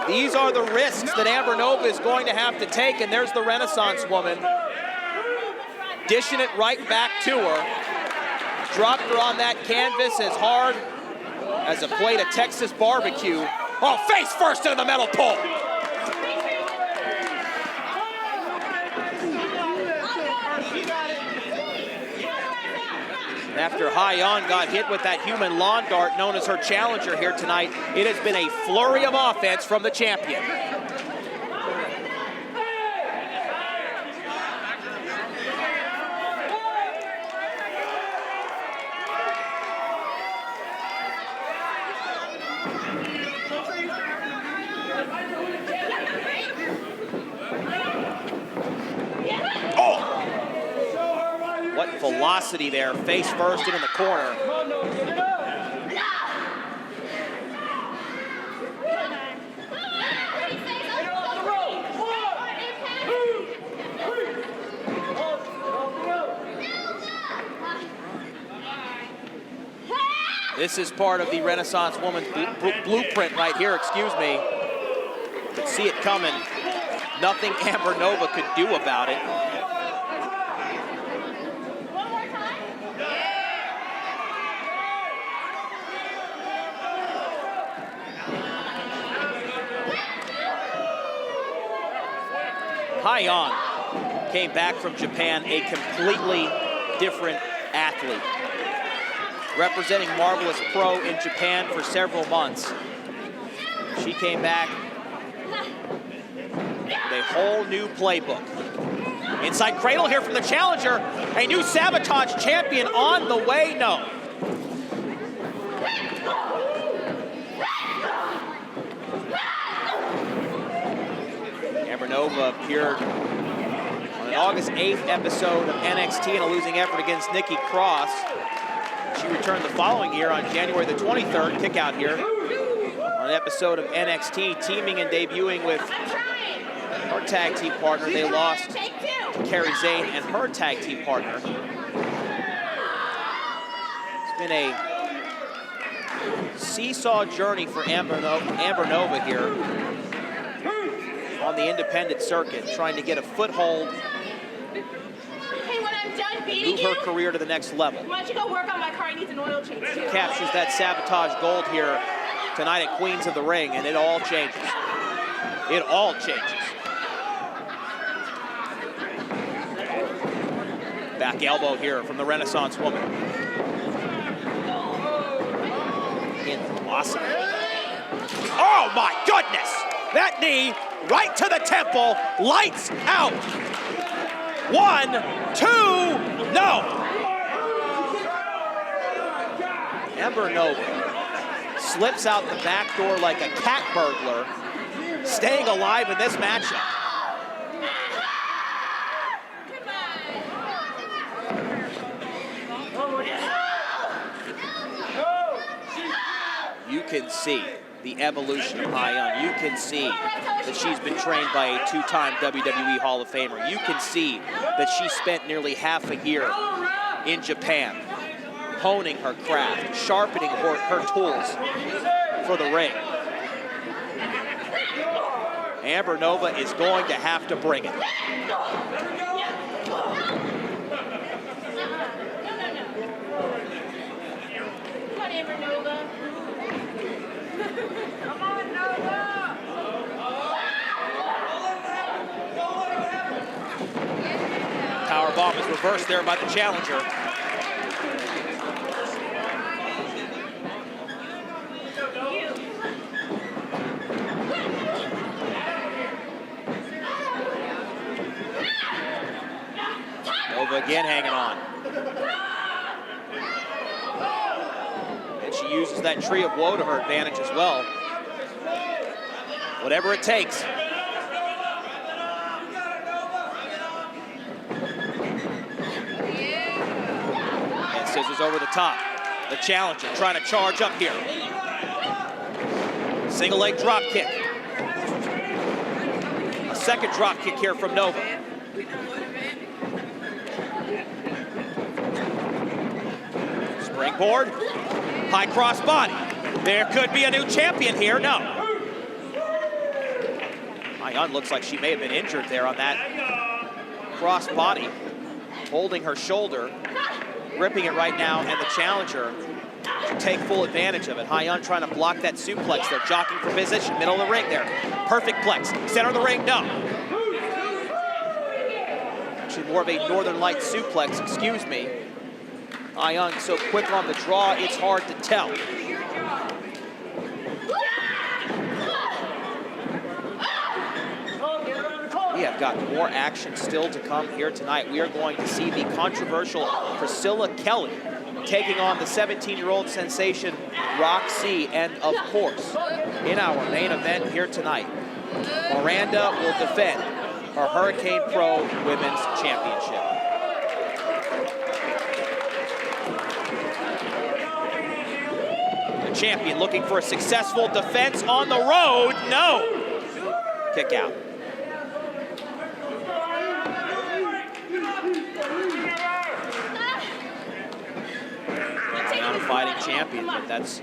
These are the risks that Amber Nova is going to have to take, and there's the Renaissance woman dishing it right back to her. Dropped her on that canvas as hard as a plate of Texas barbecue. Oh, face first into the metal pole. After Hyan got hit with that human lawn dart known as her challenger here tonight, it has been a flurry of offense from the champion. Velocity there, face first into the corner. This is part of the Renaissance woman's blueprint right here, excuse me. Could see it coming. Nothing Amber Nova could do about it. Hyan came back from Japan a completely different athlete. Representing Marvelous Pro in Japan for several months. She came back with a whole new playbook. Inside cradle here from the challenger. A new Sabotage champion on the way, no. Amber Nova appeared on an August 8th episode of NXT in a losing effort against Nikki Cross. She returned the following year on January the 23rd, kick out here, on an episode of NXT, teaming and debuting with her tag team partner. They lost to Kairi Sane and her tag team partner. It's been a seesaw journey for Amber Nova here on the independent circuit, trying to get a foothold, Hey, when I'm done beating move her career to the next level. why don't you go work on my car? It needs an oil change. Captures that Sabotage gold here tonight at Queens of the Ring, and it all changes. It all changes. Back elbow here from the Renaissance woman. In velocity. Oh my goodness! That knee right to the temple, lights out. 1, 2, no! Amber Nova slips out the back door like a cat burglar, staying alive in this matchup. You can see the evolution of Hyan. You can see that she's been trained by a two-time WWE Hall of Famer. You can see that she spent nearly half a year in Japan, honing her craft, sharpening her tools for the ring. Amber Nova is going to have to bring it. Come on, Amber Nova. Come on, Nova. Powerbomb is reversed there by the challenger. Nova again hanging on. And she uses that tree of woe to her advantage as well. Whatever it takes. And scissors over the top. The challenger trying to charge up here. Single leg drop kick. A second drop kick here from Nova. Springboard, high cross body. There could be a new champion here, no. Hyan looks like she may have been injured there on that cross body, holding her shoulder, gripping it right now, and the challenger to take full advantage of it. Hyan trying to block that suplex there, jockeying for position, middle of the ring there. Perfect plex, center of the ring, no. Actually more of a Northern Light suplex, excuse me. Hyan so quick on the draw, it's hard to tell. We have got more action still to come here tonight. We are going to see the controversial Priscilla Kelly taking on the 17-year-old sensation Rok-C, and of course, in our main event here tonight, Miranda will defend her Hurricane Pro Women's Championship. The champion looking for a successful defense on the road, no! Kick out. Fighting champion, but that's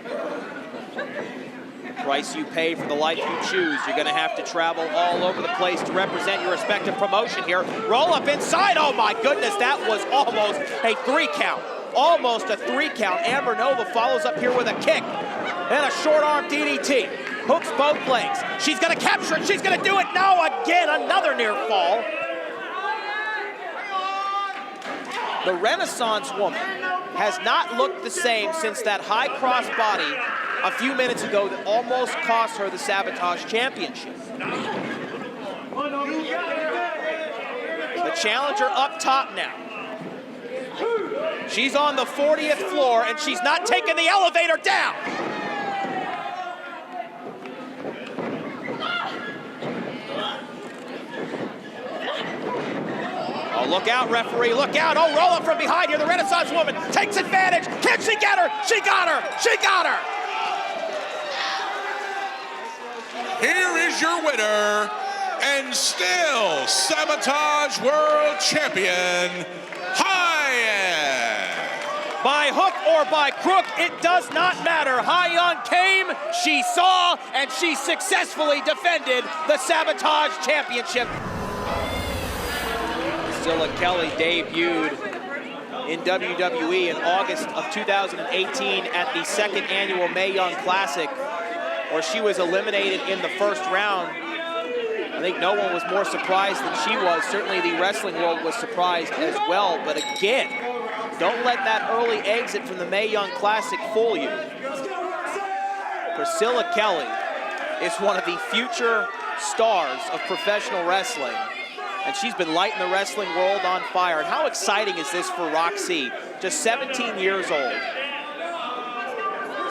the price you pay for the life you choose. You're going to have to travel all over the place to represent your respective promotion here. Roll up inside. Oh my goodness, that was almost a 3 count. Almost a 3 count. Amber Nova follows up here with a kick and a short arm DDT. Hooks both legs. She's going to capture it. She's going to do it now again. Another near fall. The Renaissance woman has not looked the same since that high cross body a few minutes ago that almost cost her the Sabotage Championship. The challenger up top now. She's on the 40th floor and she's not taking the elevator down. look out, referee, look out. Oh, roll up from behind here. The Renaissance woman takes advantage. Can she get her? She got her. She got her. Here is your winner, and still Sabotage World Champion, Hyan. By hook or by crook, it does not matter. Hyan came, she saw, and she successfully defended the Sabotage Championship. Priscilla Kelly debuted in WWE in August of 2018 at the second annual Mae Young Classic, where she was eliminated in the first round. I think no one was more surprised than she was. Certainly the wrestling world was surprised as well. But again, don't let that early exit from the Mae Young Classic fool you. Priscilla Kelly is one of the future stars of professional wrestling, and she's been lighting the wrestling world on fire. And how exciting is this for Rok-C? Just 17 years old.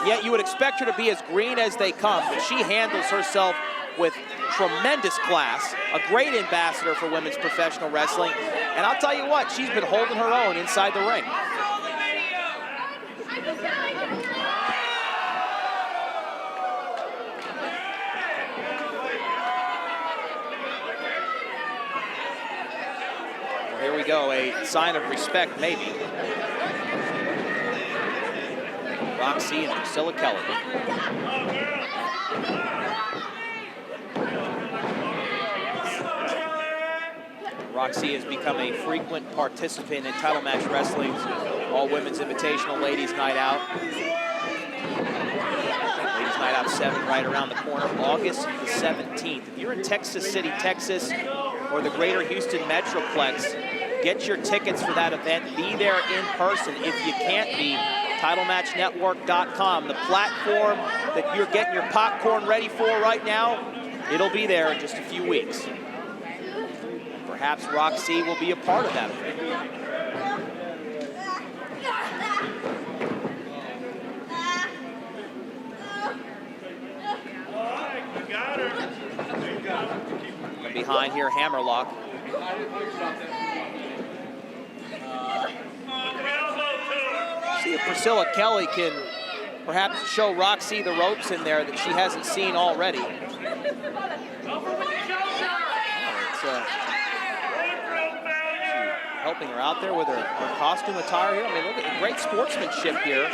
Yet you would expect her to be as green as they come, but she handles herself with tremendous class, a great ambassador for women's professional wrestling. And I'll tell you what, she's been holding her own inside the ring. Well, here we go, a sign of respect, maybe. Rok-C and Priscilla Kelly. Rok-C has become a frequent participant in title match wrestling's All Women's Invitational Ladies Night Out. Ladies Night Out 7 right around the corner, August the 17th. If you're in Texas City, Texas, or the greater Houston Metroplex, get your tickets for that event. Be there in person. If you can't be, TitleMatchNetwork.com, the platform that you're getting your popcorn ready for right now, it'll be there in just a few weeks. Perhaps Rok-C will be a part of that event. From behind here, hammerlock. See if Priscilla Kelly can perhaps show Rok-C the ropes in there that she hasn't seen already. Helping her out there with her costume attire here. I mean, look at the great sportsmanship here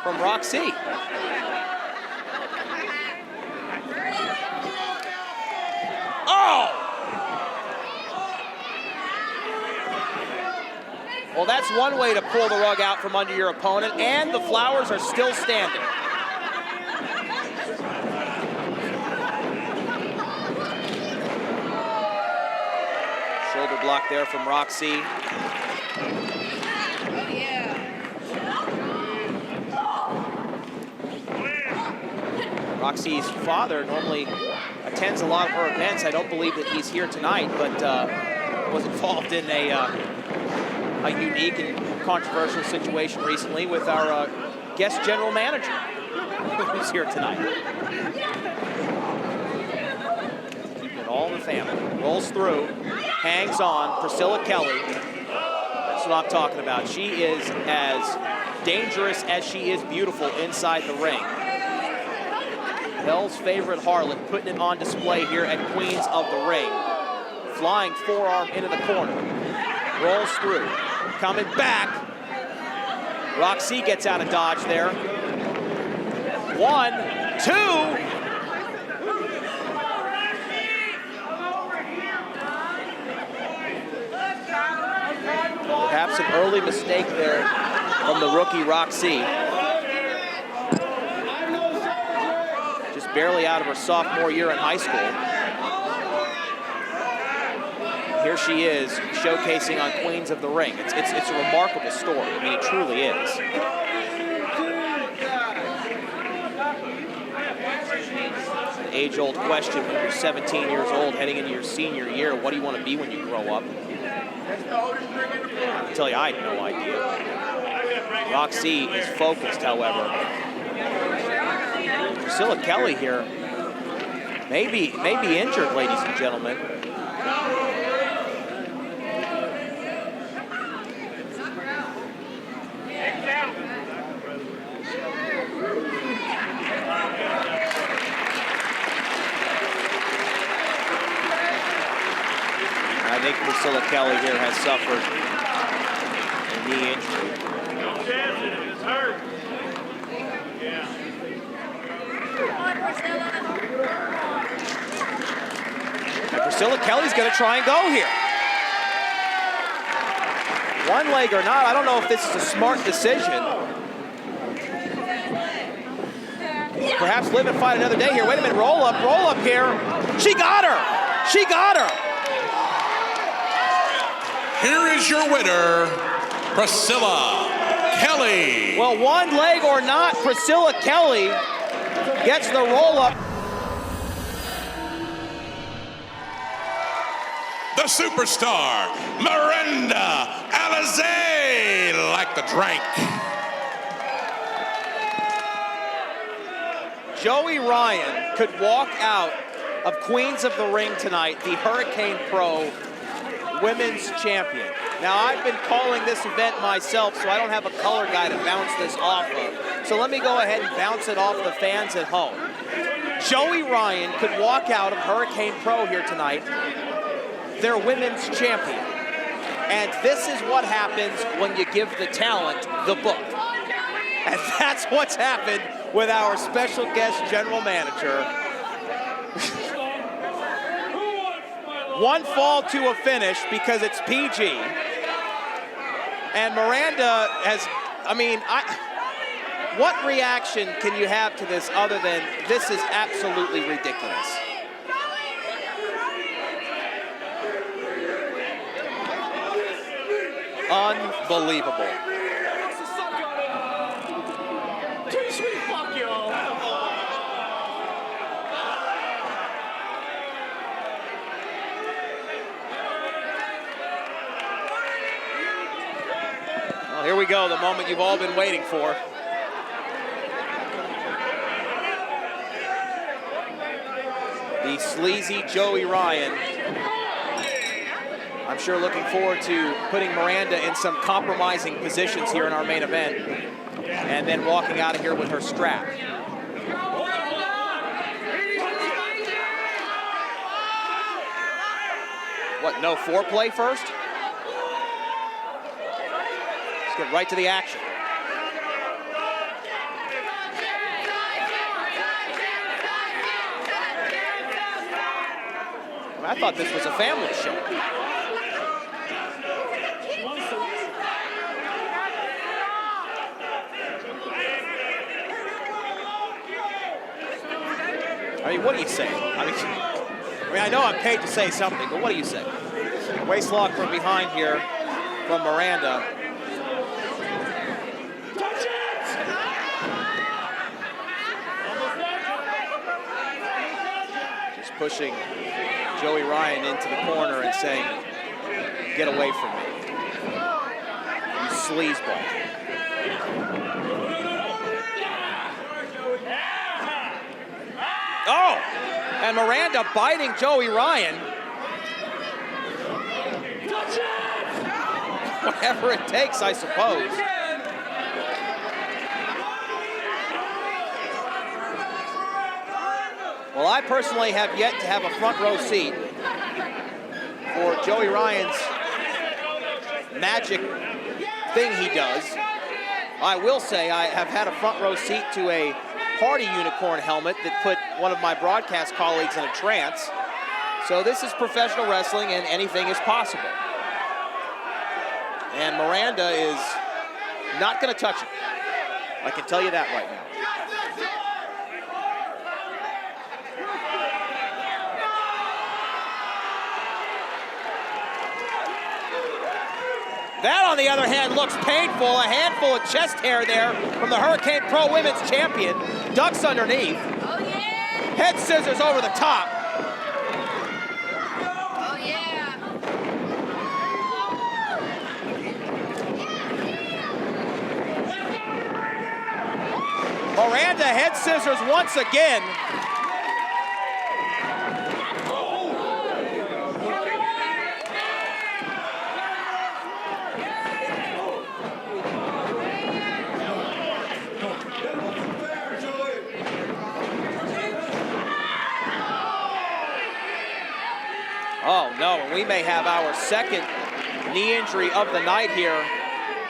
from Rok-C. Oh! Well, that's one way to pull the rug out from under your opponent, and the flowers are still standing. Shoulder block there from Rok-C. Rok-C's father normally attends a lot of her events. I don't believe that he's here tonight, but was involved in a unique and controversial situation recently with our guest general manager, who's here tonight. Keeping it all in the family. Rolls through, hangs on. Priscilla Kelly. That's what I'm talking about. She is as dangerous as she is beautiful inside the ring. Hell's favorite harlot putting it on display here at Queens of the Ring. Flying forearm into the corner. Rolls through. Coming back. Rok-C gets out of dodge there. 1, 2. Perhaps an early mistake there from the rookie Rok-C. Just barely out of her sophomore year in high school. Here she is, showcasing on Queens of the Ring. It's a remarkable story. I mean, it truly is. It's an age-old question when you're 17 years old, heading into your senior year. What do you want to be when you grow up? I tell you, I had no idea. Rok-C is focused, however. Priscilla Kelly here may be injured, ladies and gentlemen. think Priscilla Kelly here has suffered a knee injury. It's hurt. Yeah. Priscilla Kelly's gonna try and go here. One leg or not, I don't know if this is a smart decision. Perhaps live and fight another day here. Wait a minute, roll up here. She got her. Here is your winner, Priscilla Kelly. Well, one leg or not, Priscilla Kelly gets the roll up. The superstar, Miranda Alize, like the drink. Joey Ryan could walk out of Queens of the Ring tonight, the Hurricane Pro Women's Champion. Now, I've been calling this event myself, so I don't have a color guy to bounce this off of. So let me go ahead and bounce it off the fans at home. Joey Ryan could walk out of Hurricane Pro here tonight, their women's champion. And this is what happens when you give the talent the book. And that's what's happened with our special guest general manager. One fall to a finish because it's PG. And Miranda has, what reaction can you have to this other than this is absolutely ridiculous? Unbelievable. Well, here we go, the moment you've all been waiting for. The sleazy Joey Ryan. I'm sure looking forward to putting Miranda in some compromising positions here in our main event and then walking out of here with her strap. What, no foreplay first? Let's get right to the action. I thought this was a family show. I mean, what do you say? I know I'm paid to say something, but what do you say? Waist lock from behind here from Miranda. Just pushing Joey Ryan into the corner and saying, get away from me, you sleazeball. Oh, and Miranda biting Joey Ryan. Whatever it takes, I suppose. Well, I personally have yet to have a front row seat for Joey Ryan's magic thing he does. I will say I have had a front row seat to a party unicorn helmet that put one of my broadcast colleagues in a trance. So this is professional wrestling and anything is possible. And Miranda is not going to touch it. I can tell you that right now. That, on the other hand, looks painful. A handful of chest hair there from the Hurricane Pro Women's Champion. Ducks underneath. Oh, yeah. Head scissors over the top. Oh, yeah. Miranda head scissors once again. Oh no, and we may have our second knee injury of the night here.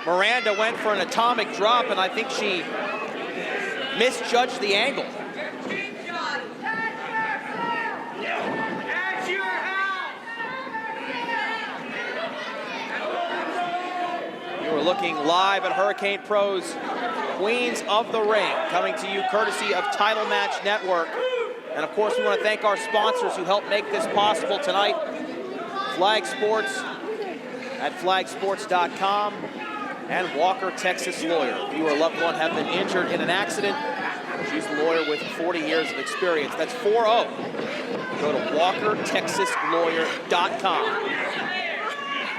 Miranda went for an atomic drop, and I think she misjudged the angle. You are looking live at Hurricane Pro's Queens of the Ring, coming to you courtesy of Title Match Network. And of course, we want to thank our sponsors who helped make this possible tonight. Flag Sports at flagsports.com and Walker, Texas Lawyer. If you or a loved one have been injured in an accident, she's a lawyer with 40 years of experience. That's 4-0. Go to walkertexaslawyer.com.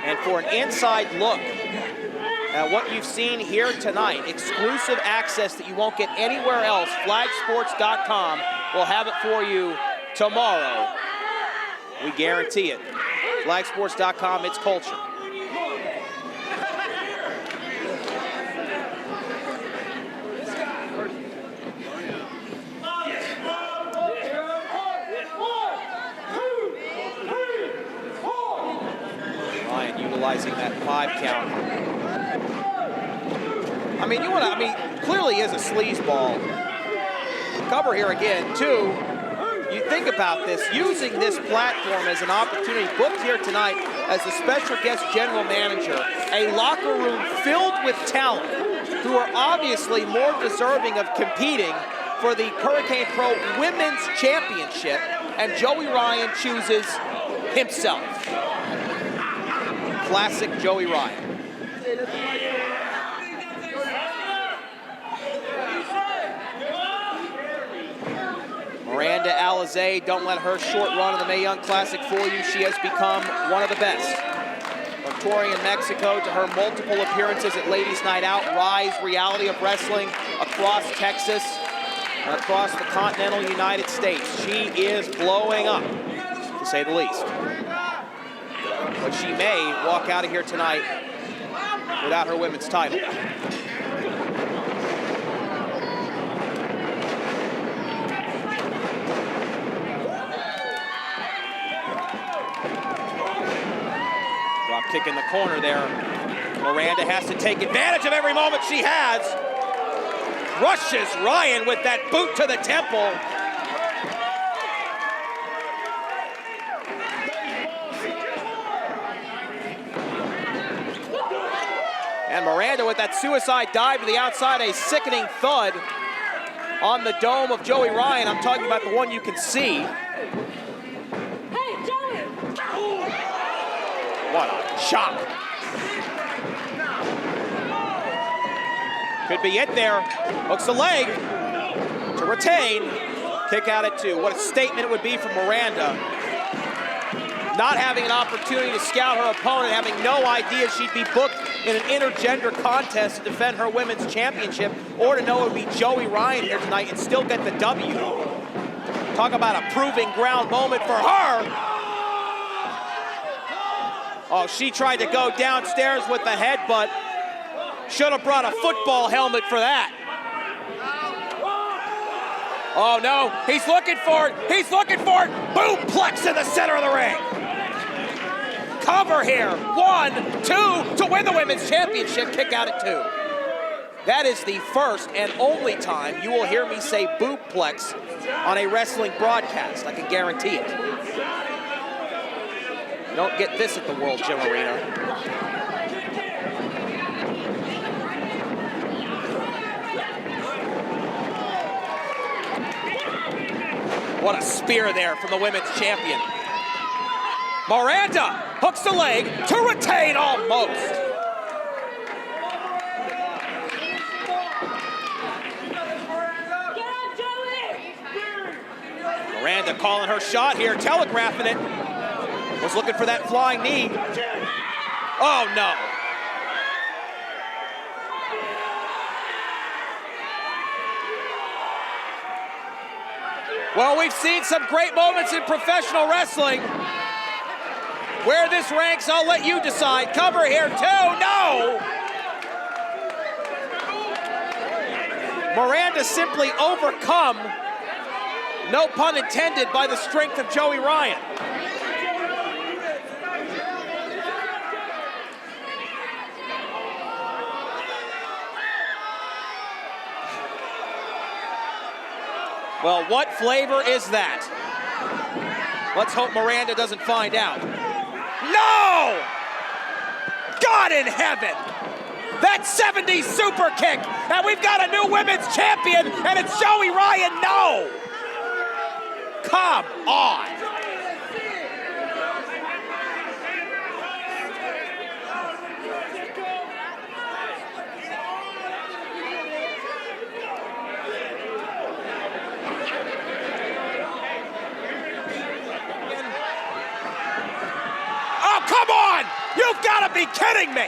And for an inside look at what you've seen here tonight, exclusive access that you won't get anywhere else, flagsports.com will have it for you tomorrow. We guarantee it. Flagsports.com, it's culture. Ryan utilizing that 5 count. Clearly is a sleazeball. Cover here again, too. You think about this, using this platform as an opportunity, booked here tonight as the special guest general manager, a locker room filled with talent who are obviously more deserving of competing for the Hurricane Pro Women's Championship, and Joey Ryan chooses himself. Classic Joey Ryan. Miranda Alize, don't let her short run in the Mae Young Classic fool you. She has become one of the best. From touring in Mexico to her multiple appearances at Ladies Night Out, Rise reality of wrestling across Texas and across the continental United States. She is blowing up, to say the least. But she may walk out of here tonight without her women's title. Kick in the corner there. Miranda has to take advantage of every moment she has. Rushes Ryan with that boot to the temple. And Miranda with that suicide dive to the outside, a sickening thud on the dome of Joey Ryan. I'm talking about the one you can see. What a chop. Could be it there. Hooks the leg to retain. Kick out at 2. What a statement it would be for Miranda. Not having an opportunity to scout her opponent, having no idea she'd be booked in an intergender contest to defend her women's championship, or to know it would be Joey Ryan here tonight and still get the W. Talk about a proving ground moment for her. Oh, she tried to go downstairs with the headbutt. Should have brought a football helmet for that. Oh no, he's looking for it. He's looking for it. Boom, plex in the center of the ring. Cover here. 1, 2 to win the women's championship. Kick out at 2. That is the first and only time you will hear me say booplex on a wrestling broadcast. I can guarantee it. You don't get this at the World Gym Arena. What a spear there from the women's champion. Miranda hooks the leg to retain almost. Miranda calling her shot here, telegraphing it. Was looking for that flying knee. Oh no. Well, we've seen some great moments in professional wrestling. Where this ranks, I'll let you decide. Cover here, 2, no! Miranda simply overcome, no pun intended, by the strength of Joey Ryan. Well, what flavor is that? Let's hope Miranda doesn't find out. No! God in heaven! That 70s super kick, and we've got a new women's champion, and it's Joey Ryan. No! Come on! Oh, come on! You've got to be kidding me!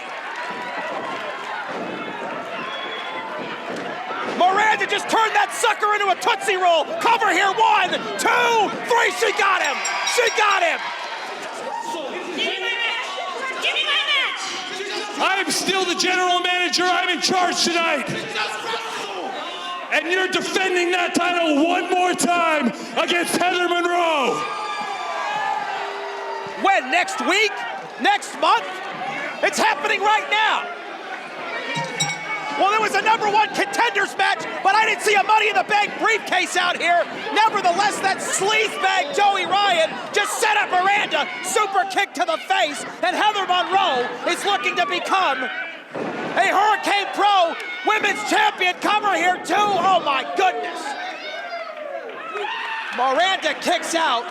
Miranda just turned that sucker into a Tootsie Roll. Cover here, 1, 2, 3, she got him! She got him! Give me my match! Give me my match! I'm still the general manager. I'm in charge tonight. And you're defending that title one more time against Heather Monroe. When? Next week? Next month? It's happening right now. Well, it was a #1 contenders match, but I didn't see a Money in the Bank briefcase out here. Nevertheless, that sleazebag Joey Ryan just set up Miranda, super kick to the face, and Heather Monroe is looking to become a Hurricane Pro Women's Champion. Cover here too, oh my goodness. Miranda kicks out.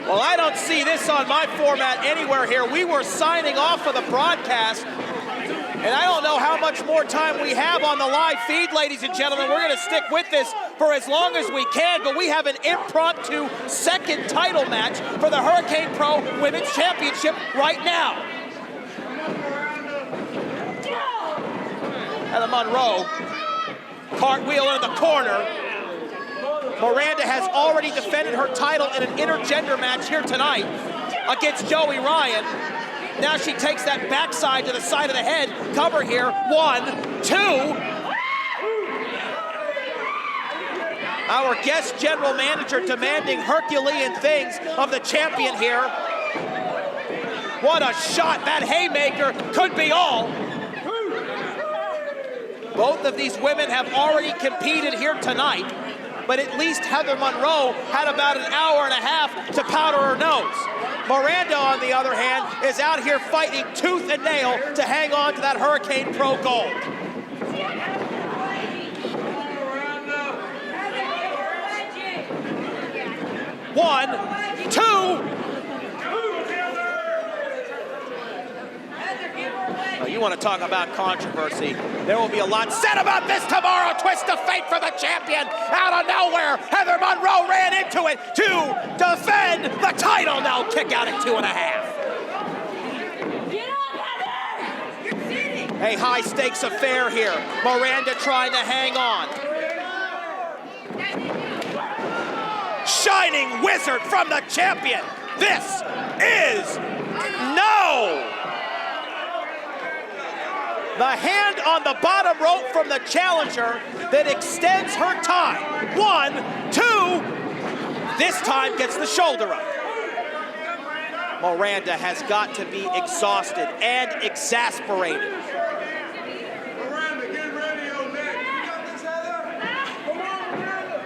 Well, I don't see this on my format anywhere here. We were signing off of the broadcast, and I don't know how much more time we have on the live feed, ladies and gentlemen. We're going to stick with this for as long as we can, but we have an impromptu second title match for the Hurricane Pro Women's Championship right now. Heather Monroe, cartwheel in the corner. Miranda has already defended her title in an intergender match here tonight against Joey Ryan. Now she takes that backside to the side of the head. Cover here, 1, 2. Our guest general manager demanding Herculean things of the champion here. What a shot, that haymaker could be all. Both of these women have already competed here tonight, but at least Heather Monroe had about an hour and a half to powder her nose. Miranda, on the other hand, is out here fighting tooth and nail to hang on to that Hurricane Pro gold. One, two. Oh, you want to talk about controversy? There will be a lot said about this tomorrow. Twist of fate for the champion. Out of nowhere, Heather Monroe ran into it to defend the title. Now kick out at 2.5. Get up, Heather! You're cheating! A high stakes affair here. Miranda trying to hang on. Shining wizard from the champion. This is no. The hand on the bottom rope from the challenger that extends her time. 1, 2. This time gets the shoulder up. Miranda has got to be exhausted and exasperated. Miranda, get ready on that. You got this, Heather? Come on, Miranda.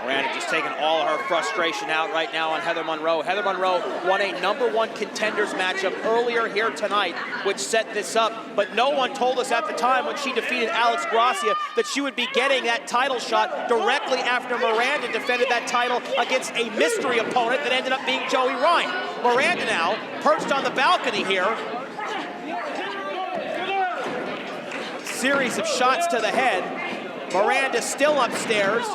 Miranda just taking all of her frustration out right now on Heather Monroe. Heather Monroe won a #1 contenders matchup earlier here tonight, which set this up, but no one told us at the time when she defeated Gracia that she would be getting that title shot directly after Miranda defended that title against a mystery opponent that ended up being Joey Ryan. Miranda now perched on the balcony here. Series of shots to the head. Miranda still upstairs.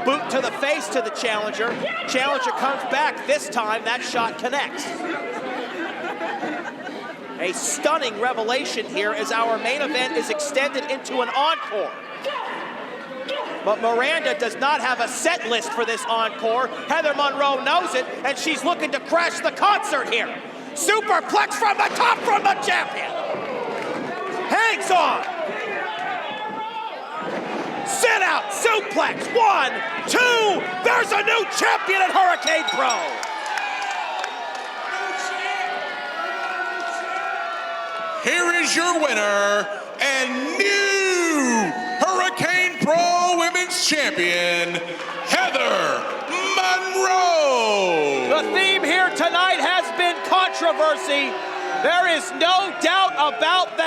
Boot to the face to the challenger. Challenger comes back. This time, that shot connects. A stunning revelation here as our main event is extended into an encore. But Miranda does not have a set list for this encore. Heather Monroe knows it, and she's looking to crash the concert here. Superplex from the top from the champion. Hangs on. suplex. 1, 2. There's a new champion at Hurricane Pro. Here is your winner and new Hurricane Pro Women's Champion, Heather Monroe. The theme here tonight has been controversy. There is no doubt about that.